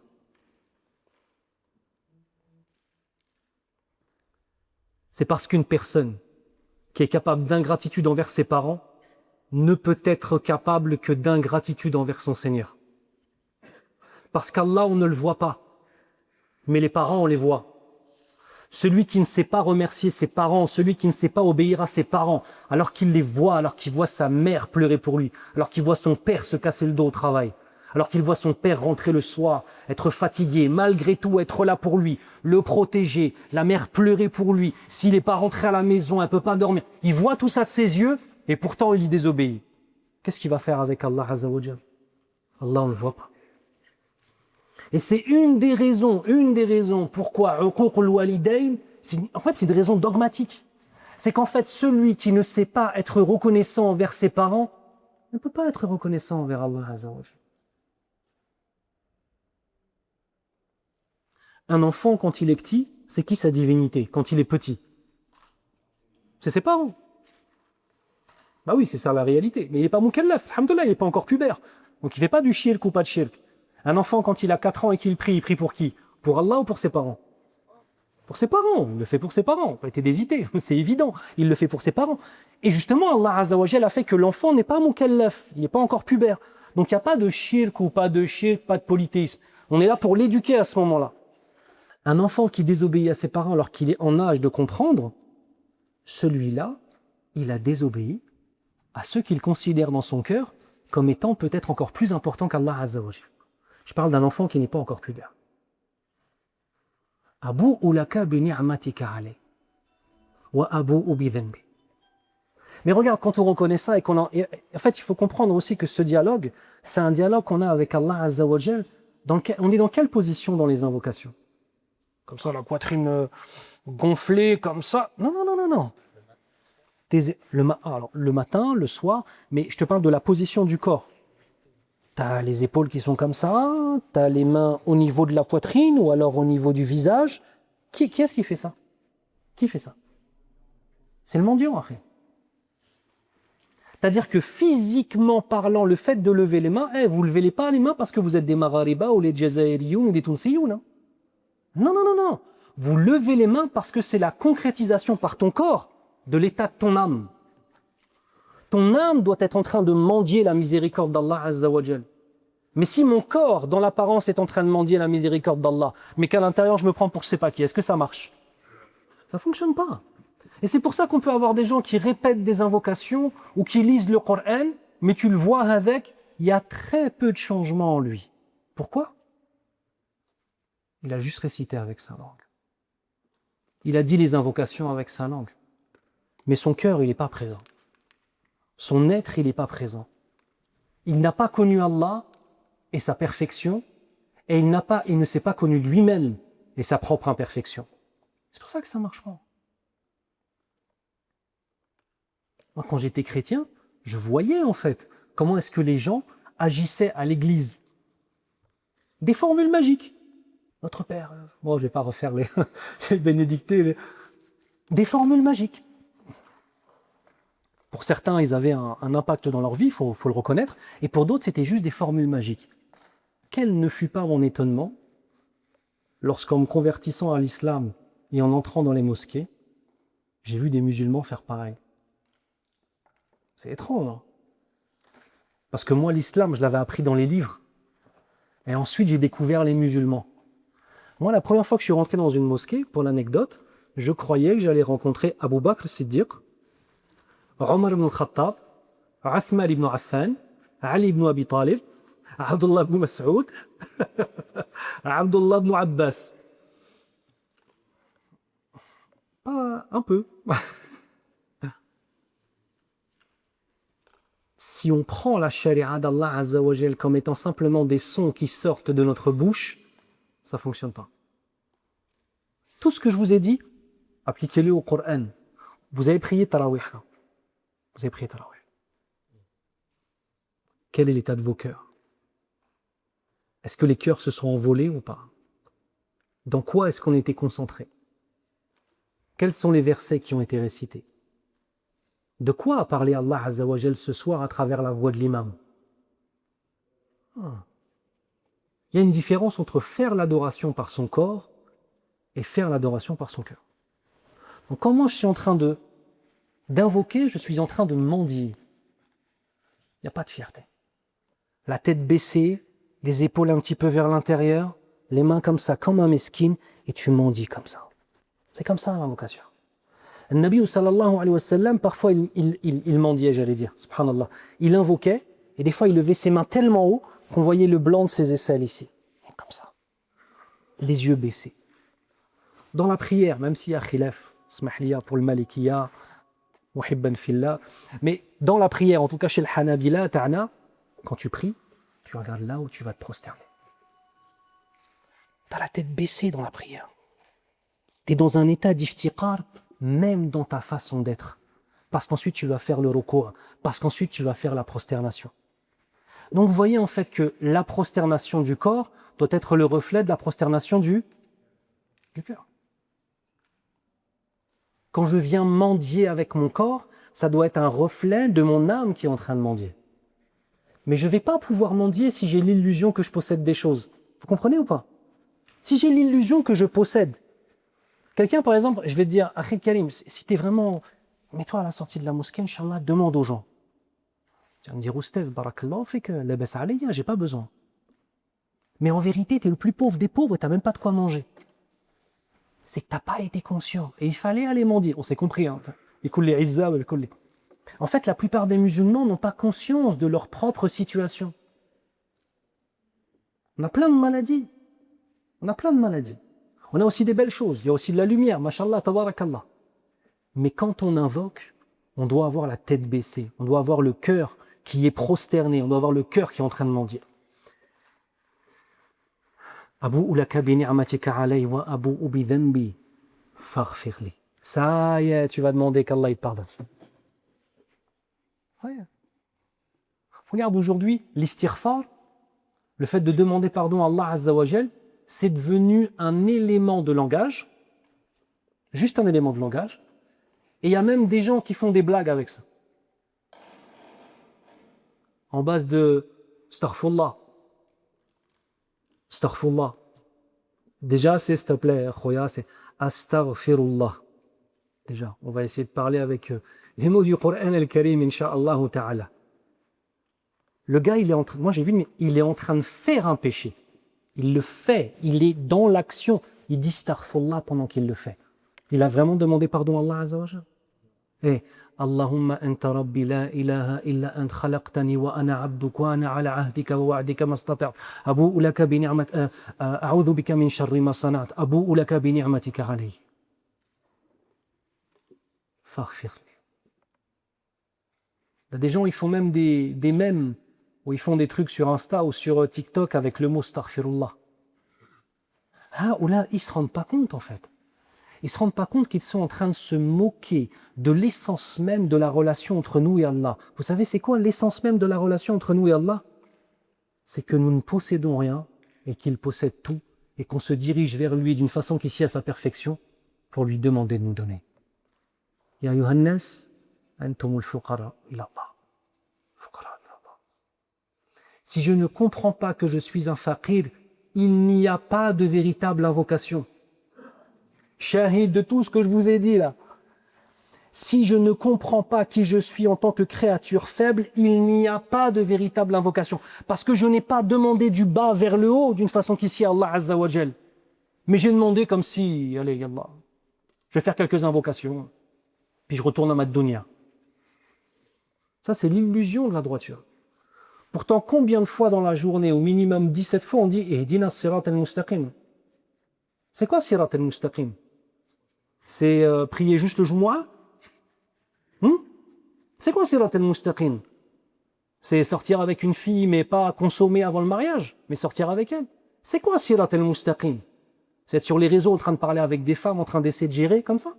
C'est parce qu'une personne qui est capable d'ingratitude envers ses parents ne peut être capable que d'ingratitude envers son Seigneur. Parce qu'Allah, on ne le voit pas, mais les parents, on les voit. Celui qui ne sait pas remercier ses parents, celui qui ne sait pas obéir à ses parents, alors qu'il les voit, alors qu'il voit sa mère pleurer pour lui, alors qu'il voit son père se casser le dos au travail, alors qu'il voit son père rentrer le soir, être fatigué, malgré tout être là pour lui, le protéger, la mère pleurer pour lui, s'il n'est pas rentré à la maison, elle ne peut pas dormir. Il voit tout ça de ses yeux et pourtant il y désobéit. Qu'est-ce qu'il va faire avec Allah Azza wa Jal? Allah, on ne le voit pas. Et c'est une des raisons pourquoi uquq al-walidayn, en fait c'est une raison dogmatique. C'est qu'en fait celui qui ne sait pas être reconnaissant envers ses parents ne peut pas être reconnaissant envers Allah Azza wa Jal. Un enfant quand il est petit, c'est qui sa divinité quand il est petit? C'est ses parents. Bah oui, c'est ça la réalité. Mais il n'est pas mukallaf, alhamdoulilah, il n'est pas encore pubère. Donc il ne fait pas du shirk ou pas de shirk. Un enfant, quand il a 4 ans et qu'il prie, il prie pour qui? Pour Allah ou pour ses parents? Pour ses parents. Il le fait pour ses parents. Pas été d'hésiter, c'est évident. Il le fait pour ses parents. Et justement, Allah Azza wa Jal a fait que l'enfant n'est pas mukallaf. Il n'est pas encore pubère. Donc il n'y a pas de shirk ou pas de shirk, pas de polythéisme. On est là pour l'éduquer à ce moment-là. Un enfant qui désobéit à ses parents alors qu'il est en âge de comprendre, celui-là, il a désobéi à ceux qu'il considère dans son cœur comme étant peut-être encore plus important qu'Allah Azza wa Jal. Je parle d'un enfant qui n'est pas encore pubère. Abou'u laka bi ni'matika alayhi wa abou'u bi dhanbi. Mais regarde, quand on reconnaît ça et en fait, il faut comprendre aussi que ce dialogue, c'est un dialogue qu'on a avec Allah Azza wa Jal. On est dans quelle position dans les invocations? Comme ça, la poitrine gonflée, comme ça. Non. Alors, le matin, le soir, mais je te parle de la position du corps. T'as les épaules qui sont comme ça, t'as les mains au niveau de la poitrine ou alors au niveau du visage. Qui est-ce qui fait ça? Qui fait ça? C'est le mendiant, après. C'est-à-dire que physiquement parlant, le fait de lever les mains, vous ne levez pas les mains parce que vous êtes des Maghariba ou les Jazairiyoun ou des Tunsiyoun. Non. Vous levez les mains parce que c'est la concrétisation par ton corps de l'état de ton âme. Ton âme doit être en train de mendier la miséricorde d'Allah Azza wa Jal. Mais si mon corps, dans l'apparence, est en train de mendier la miséricorde d'Allah, mais qu'à l'intérieur, je me prends pour je sais pas qui, est-ce que ça marche? Ça ne fonctionne pas. Et c'est pour ça qu'on peut avoir des gens qui répètent des invocations ou qui lisent le Coran, mais tu le vois avec, il y a très peu de changement en lui. Pourquoi? Il a juste récité avec sa langue. Il a dit les invocations avec sa langue. Mais son cœur, il n'est pas présent. Son être, il n'est pas présent. Il n'a pas connu Allah et sa perfection, et il ne s'est pas connu lui-même et sa propre imperfection. C'est pour ça que ça ne marche pas. Moi, quand j'étais chrétien, je voyais en fait comment est-ce que les gens agissaient à l'église. Des formules magiques. Notre Père, moi je ne vais pas refaire les bénédictés, des formules magiques. Pour certains, ils avaient un impact dans leur vie, il faut le reconnaître, et pour d'autres, c'était juste des formules magiques. Quel ne fut pas mon étonnement lorsqu'en me convertissant à l'islam et en entrant dans les mosquées, j'ai vu des musulmans faire pareil. C'est étrange, hein? Parce que moi, l'islam, je l'avais appris dans les livres. Et ensuite, j'ai découvert les musulmans. Moi, la première fois que je suis rentré dans une mosquée, pour l'anecdote, je croyais que j'allais rencontrer Abu Bakr Siddiq, Omar ibn Khattab, Uthman ibn Affan, Ali ibn Abi Talib, Abdullah ibn Mas'ud, Abdullah ibn Abbas. Un peu. Si on prend la charia d'Allah Azza wa Jal comme étant simplement des sons qui sortent de notre bouche, ça ne fonctionne pas. Tout ce que je vous ai dit, appliquez-le au Coran. Vous avez prié Tarawih. Vous avez prié Tarawih. Quel est l'état de vos cœurs? Est-ce que les cœurs se sont envolés ou pas? Dans quoi est-ce qu'on était concentré? Quels sont les versets qui ont été récités? De quoi a parlé Allah Azza wa Jal ce soir à travers la voix de l'imam? Il y a une différence entre faire l'adoration par son corps et faire l'adoration par son cœur. Donc quand moi je suis en train d'invoquer, je suis en train de mendier. Il n'y a pas de fierté. La tête baissée, les épaules un petit peu vers l'intérieur, les mains comme ça, comme un mesquine, et tu mendies comme ça. C'est comme ça l'invocation. Le Nabi sallallahu alayhi wa sallam, parfois il mendiait, j'allais dire, subhanallah. Il invoquait, et des fois il levait ses mains tellement haut qu'on voyait le blanc de ses aisselles ici. Et comme ça. Les yeux baissés. Dans la prière, même s'il y a khilaf, smahliya pour le malikiya, muhibban fillah, mais dans la prière, en tout cas chez le Hanabila, ta'na, quand tu pries, tu regardes là où tu vas te prosterner. Tu as la tête baissée dans la prière. Tu es dans un état d'iftiqar, même dans ta façon d'être. Parce qu'ensuite tu vas faire le recours, parce qu'ensuite tu vas faire la prosternation. Donc vous voyez en fait que la prosternation du corps doit être le reflet de la prosternation du cœur. Quand je viens mendier avec mon corps, ça doit être un reflet de mon âme qui est en train de mendier. Mais je ne vais pas pouvoir mendier si j'ai l'illusion que je possède des choses. Vous comprenez ou pas? Si j'ai l'illusion que je possède, quelqu'un par exemple, je vais te dire, Akhil Karim, si tu es vraiment, mets-toi à la sortie de la mosquée, Inch'Allah, demande aux gens. Tu vas me dire, Oustaz, barakallah, fait que la baisse alayya, j'ai pas besoin. Mais en vérité, tu es le plus pauvre des pauvres et tu n'as même pas de quoi manger. C'est que tu n'as pas été conscient. Et il fallait aller mendier. On s'est compris, hein. En fait, la plupart des musulmans n'ont pas conscience de leur propre situation. On a plein de maladies. On a aussi des belles choses. Il y a aussi de la lumière. Mashallah, tabarakallah. Mais quand on invoque, on doit avoir la tête baissée. On doit avoir le cœur qui est prosterné. On doit avoir le cœur qui est en train de mendier. Abou laka bi ni'matika alayhi wa abou bi dhanbi faghfirli. Ça y est, tu vas demander qu'Allah te pardonne. Regarde aujourd'hui, l'istighfar, le fait de demander pardon à Allah Azza wa Jal, c'est devenu un élément de langage, juste un élément de langage, et il y a même des gens qui font des blagues avec ça. En base de astaghfirullah. Astaghfirullah. Déjà, c'est, s'il te plaît, khoya, c'est astaghfirullah. Déjà, on va essayer de parler avec les mots du Coran al-Karim, insha'Allah ta'ala. Le gars, moi j'ai vu, mais il est en train de faire un péché. Il le fait, il est dans l'action. Il dit astaghfirullah pendant qu'il le fait. Il a vraiment demandé pardon à Allah Azza wa Jalla. Et Allahumma anta rabbi la ilaha illa ant khalaqtani wa ana abduka wa ana ala ahdika wa wa'dika mastata'tu abu'u laka bi ni'mat a'udhu bika min sharri ma sana'tu abu'u laka bi ni'matika alayhi faghfirli. Il y a des gens, ils font même des mèmes où ils font des trucs sur Insta ou sur TikTok avec le mot astaghfirullah. Ah, ou là, ils ne se rendent pas compte en fait. Ils ne se rendent pas compte qu'ils sont en train de se moquer de l'essence même de la relation entre nous et Allah. Vous savez, c'est quoi l'essence même de la relation entre nous et Allah? C'est que nous ne possédons rien et qu'il possède tout et qu'on se dirige vers lui d'une façon qui sied à sa perfection pour lui demander de nous donner. Ya Yohannes, Antumul fuqara ila Allah. Fuqara ila Allah. Si je ne comprends pas que je suis un faqir, il n'y a pas de véritable invocation. Shahid de tout ce que je vous ai dit là. Si je ne comprends pas qui je suis en tant que créature faible, il n'y a pas de véritable invocation. Parce que je n'ai pas demandé du bas vers le haut d'une façon qu'ici Allah Azza wa Jal. Mais j'ai demandé comme si, allez, Yallah, je vais faire quelques invocations, puis je retourne à ma dunya. Ça, c'est l'illusion de la droiture. Pourtant, combien de fois dans la journée, au minimum 17 fois, on dit « Ihdina sirat al-mustaqim ». C'est quoi sirat al-mustaqim? C'est prier juste le Jumu'ah? C'est quoi sirat al-mustaqim? C'est sortir avec une fille, mais pas consommer avant le mariage, mais sortir avec elle. C'est quoi sirat al-mustaqim? C'est être sur les réseaux en train de parler avec des femmes, en train d'essayer de gérer comme ça?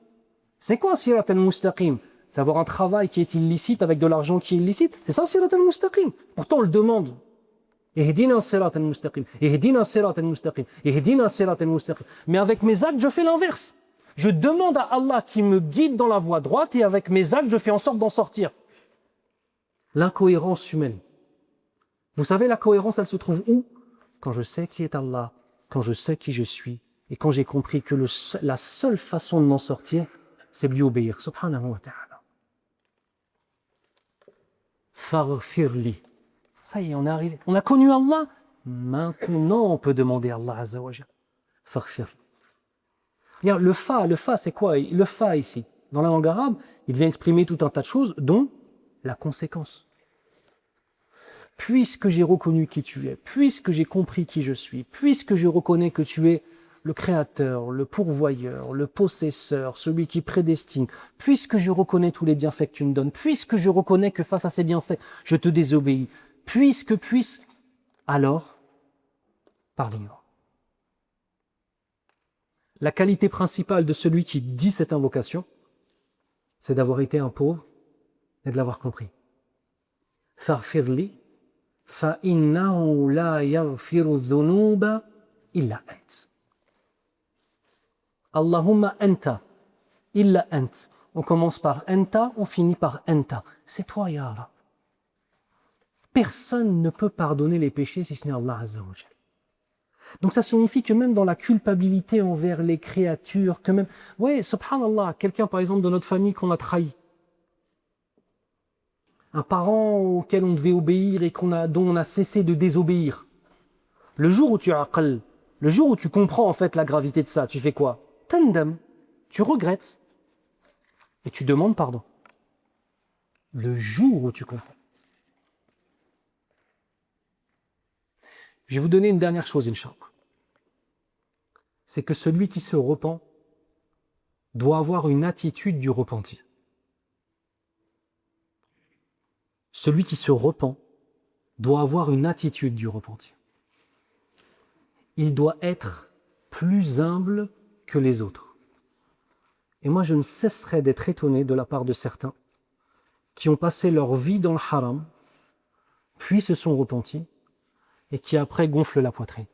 C'est quoi sirat al-mustaqim? C'est avoir un travail qui est illicite avec de l'argent qui est illicite. C'est ça sirat al-mustaqim. Pourtant on le demande. Ihdina sirat al-mustaqim, ihdina sirat al-mustaqim, ihdina sirat al-mustaqim. Mais avec mes actes, je fais l'inverse. Je demande à Allah qui me guide dans la voie droite et avec mes actes, je fais en sorte d'en sortir. L'incohérence humaine. Vous savez, la cohérence, elle se trouve où? Quand je sais qui est Allah, quand je sais qui je suis, et quand j'ai compris que la seule façon de m'en sortir, c'est de lui obéir. Subhanahu wa ta'ala. Faghfirli. Ça y est, on est arrivé. On a connu Allah. Maintenant, on peut demander à Allah Azza wa Jal. Faghfirli. Le fa, c'est quoi? Le fa ici, dans la langue arabe, il vient exprimer tout un tas de choses, dont la conséquence. Puisque j'ai reconnu qui tu es, puisque j'ai compris qui je suis, puisque je reconnais que tu es le créateur, le pourvoyeur, le possesseur, celui qui prédestine, puisque je reconnais tous les bienfaits que tu me donnes, puisque je reconnais que face à ces bienfaits, je te désobéis, puisque, alors, pardonne-moi. La qualité principale de celui qui dit cette invocation, c'est d'avoir été un pauvre et de l'avoir compris. Faghfirli, fa innahu la yaghfiru dhunuba illa ant. Allahumma anta, illa ant. On commence par anta, on finit par anta. C'est toi, ya Rab. Personne ne peut pardonner les péchés si ce n'est Allah Azza wa Jal. Donc ça signifie que même dans la culpabilité envers les créatures, que même, ouais, subhanallah, quelqu'un par exemple de notre famille qu'on a trahi, un parent auquel on devait obéir et dont on a cessé de désobéir. Le jour où tu aqal, le jour où tu comprends en fait la gravité de ça, tu fais quoi? Tandam, tu regrettes et tu demandes pardon. Le jour où tu comprends. Je vais vous donner une dernière chose, Inch'Allah. C'est que celui qui se repent doit avoir une attitude du repenti. Celui qui se repent doit avoir une attitude du repenti. Il doit être plus humble que les autres. Et moi, je ne cesserai d'être étonné de la part de certains qui ont passé leur vie dans le haram, puis se sont repentis, et qui après gonflent la poitrine.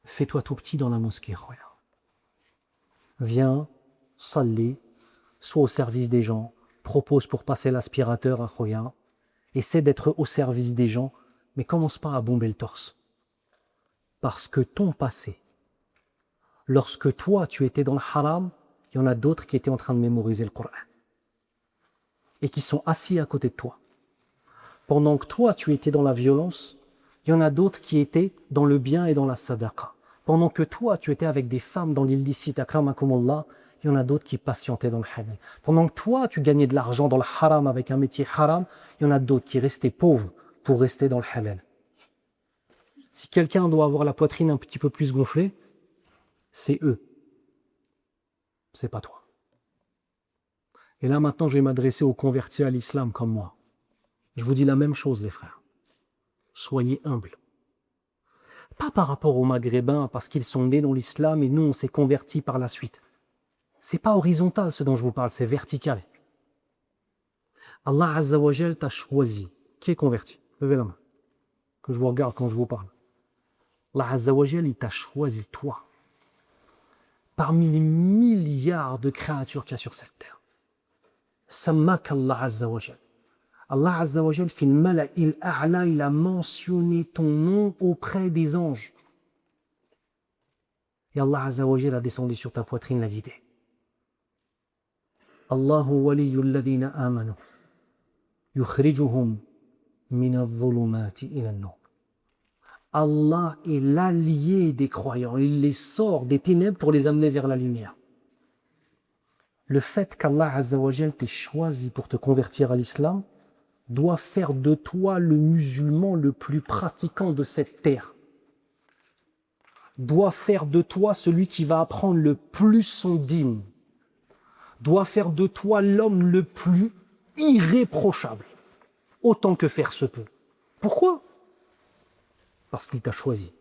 Fais-toi tout petit dans la mosquée, regarde. Viens, salli, sois au service des gens, propose pour passer l'aspirateur à Khoya, essaie d'être au service des gens, mais commence pas à bomber le torse. Parce que ton passé, lorsque toi tu étais dans le haram, il y en a d'autres qui étaient en train de mémoriser le Coran et qui sont assis à côté de toi. Pendant que toi tu étais dans la violence, il y en a d'autres qui étaient dans le bien et dans la sadaqa. Pendant que toi tu étais avec des femmes dans l'illicite, akramakumullah, il y en a d'autres qui patientaient dans le halal. Pendant que toi tu gagnais de l'argent dans le haram avec un métier haram, il y en a d'autres qui restaient pauvres pour rester dans le halal. Si quelqu'un doit avoir la poitrine un petit peu plus gonflée, c'est eux. C'est pas toi. Et là maintenant je vais m'adresser aux convertis à l'islam comme moi. Je vous dis la même chose les frères. Soyez humbles. Pas par rapport aux Maghrébins parce qu'ils sont nés dans l'islam et nous on s'est convertis par la suite. C'est pas horizontal ce dont je vous parle, c'est vertical. Allah Azza wa Jal t'a choisi. Qui est converti? Levez la main. Que je vous regarde quand je vous parle. Allah Azza wa Jal, il t'a choisi toi. Parmi les milliards de créatures qu'il y a sur cette terre. Sammak Allah Azza wa Jal. Allah Azza wa Jal, fil mala'il a'la, il a mentionné ton nom auprès des anges. Et Allah Azza wa Jal a descendu sur ta poitrine la guidée. Allahu waliyul ladhina amanu yukhrijuhum min adh-dhulumati ila an-nur. Allah est l'allié des croyants, il les sort des ténèbres pour les amener vers la lumière. Le fait qu'Allah Azza wa Jal t'ait choisi pour te convertir à l'islam doit faire de toi le musulman le plus pratiquant de cette terre. Doit faire de toi celui qui va apprendre le plus son dîn. Doit faire de toi l'homme le plus irréprochable, autant que faire se peut. Pourquoi ? Parce qu'il t'a choisi.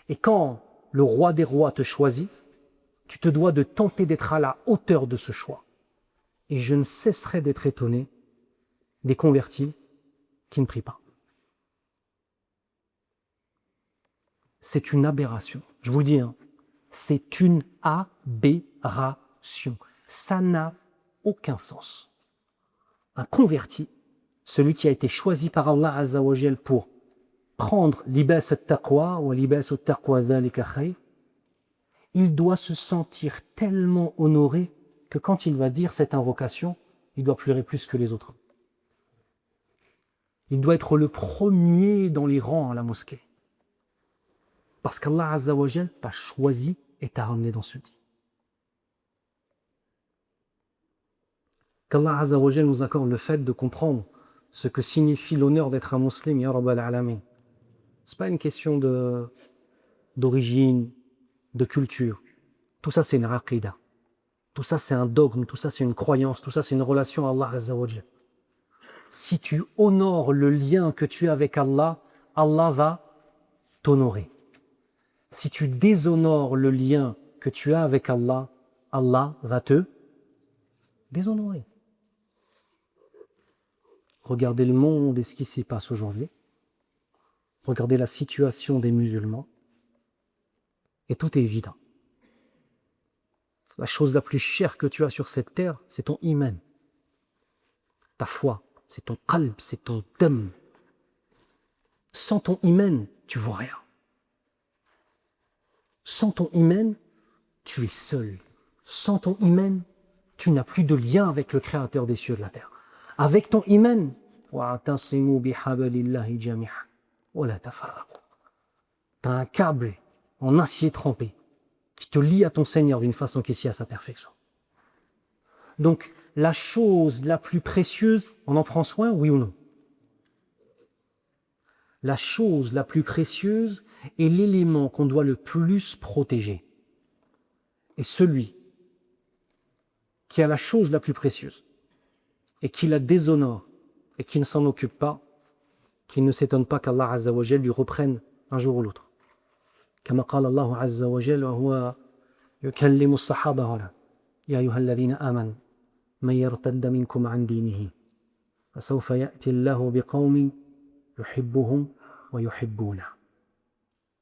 Et quand le roi des rois te choisit, tu te dois de tenter d'être à la hauteur de ce choix. Et je ne cesserai d'être étonné des convertis qui ne prient pas. C'est une aberration. Je vous le dis, c'est une aberration. Ça n'a aucun sens. Un converti, celui qui a été choisi par Allah Azza wa Jal pour prendre libas at-taqwa ou libas at-taqwa dhalika khayr, il doit se sentir tellement honoré que quand il va dire cette invocation, il doit pleurer plus que les autres. Il doit être le premier dans les rangs à la mosquée. Parce qu'Allah Azza wa Jal t'a choisi et t'a ramené dans ce dîn. Qu'Allah Azza wa Jal nous accorde le fait de comprendre ce que signifie l'honneur d'être un musulman, ya Rabbal Alamin. Ce n'est pas une question d'origine, de culture. Tout ça, c'est une aqidah. Tout ça, c'est un dogme. Tout ça, c'est une croyance. Tout ça, c'est une relation à Allah Azza wa Jal. Si tu honores le lien que tu as avec Allah, Allah va t'honorer. Si tu déshonores le lien que tu as avec Allah, Allah va te déshonorer. Regardez le monde et ce qui s'y passe aujourd'hui. Regardez la situation des musulmans. Et tout est évident. La chose la plus chère que tu as sur cette terre, c'est ton iman. Ta foi, c'est ton qalb, c'est ton dam. Sans ton iman, tu vois rien. Sans ton iman, tu es seul. Sans ton iman, tu n'as plus de lien avec le Créateur des cieux et de la terre. Avec ton iman, tu as un câble en acier trempé qui te lie à ton Seigneur d'une façon qui s'y à sa perfection. Donc, la chose la plus précieuse, on en prend soin, oui ou non? La chose la plus précieuse est l'élément qu'on doit le plus protéger. Et celui qui a la chose la plus précieuse et qui la déshonore et qui ne s'en occupe pas, qu'il ne s'étonne pas qu'Allah Azza wa Jal lui reprenne un jour ou l'autre. Comme Allah Azza wa Jal وهو يكلم الصحابة هنا يا أيها الذين آمنوا من يرتد منكم عن دينه فسوف يأتي الله بقوم يحبهم ويحبونه.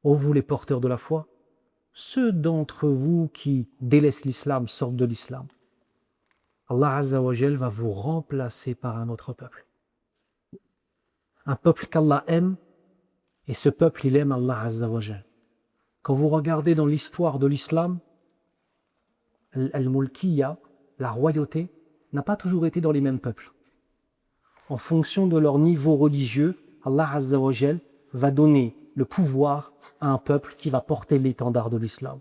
Ô vous les porteurs de la foi, ceux d'entre vous qui délaissent l'islam sortent de l'islam. Allah Azza wa Jal va vous remplacer par un autre peuple. Un peuple qu'Allah aime, et ce peuple, il aime Allah Azza wa Jal. Quand vous regardez dans l'histoire de l'islam, Al-Mulkiya, la royauté, n'a pas toujours été dans les mêmes peuples. En fonction de leur niveau religieux, Allah Azza wa Jal va donner le pouvoir à un peuple qui va porter l'étendard de l'islam.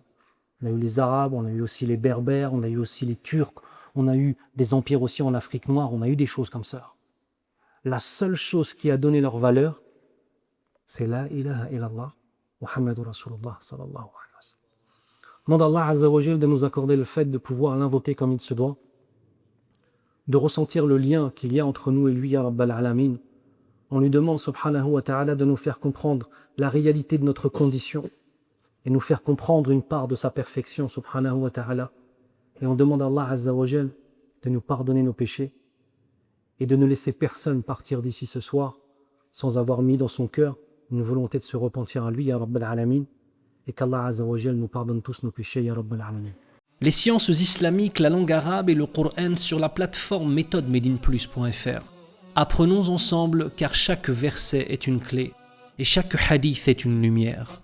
On a eu les Arabes, on a eu aussi les Berbères, on a eu aussi les Turcs, on a eu des empires aussi en Afrique noire, on a eu des choses comme ça. La seule chose qui a donné leur valeur, c'est la ilaha illallah, Muhammadur Rasulullah sallallahu alayhi wa sallam. Demande à Allah Azza wa Jal de nous accorder le fait de pouvoir l'invoquer comme il se doit, de ressentir le lien qu'il y a entre nous et lui, ya Rabbal Alamin. On lui demande, subhanahu wa ta'ala, de nous faire comprendre la réalité de notre condition et nous faire comprendre une part de sa perfection, subhanahu wa ta'ala. Et on demande à Allah Azza wa Jal de nous pardonner nos péchés et de ne laisser personne partir d'ici ce soir sans avoir mis dans son cœur une volonté de se repentir à lui, ya Rabbal Alamin, et qu'Allah Azza wa Jal nous pardonne tous nos péchés, ya Rabbal Alamin. Les sciences islamiques, la langue arabe et le Coran sur la plateforme méthodemedinplus.fr. Apprenons ensemble car chaque verset est une clé et chaque hadith est une lumière.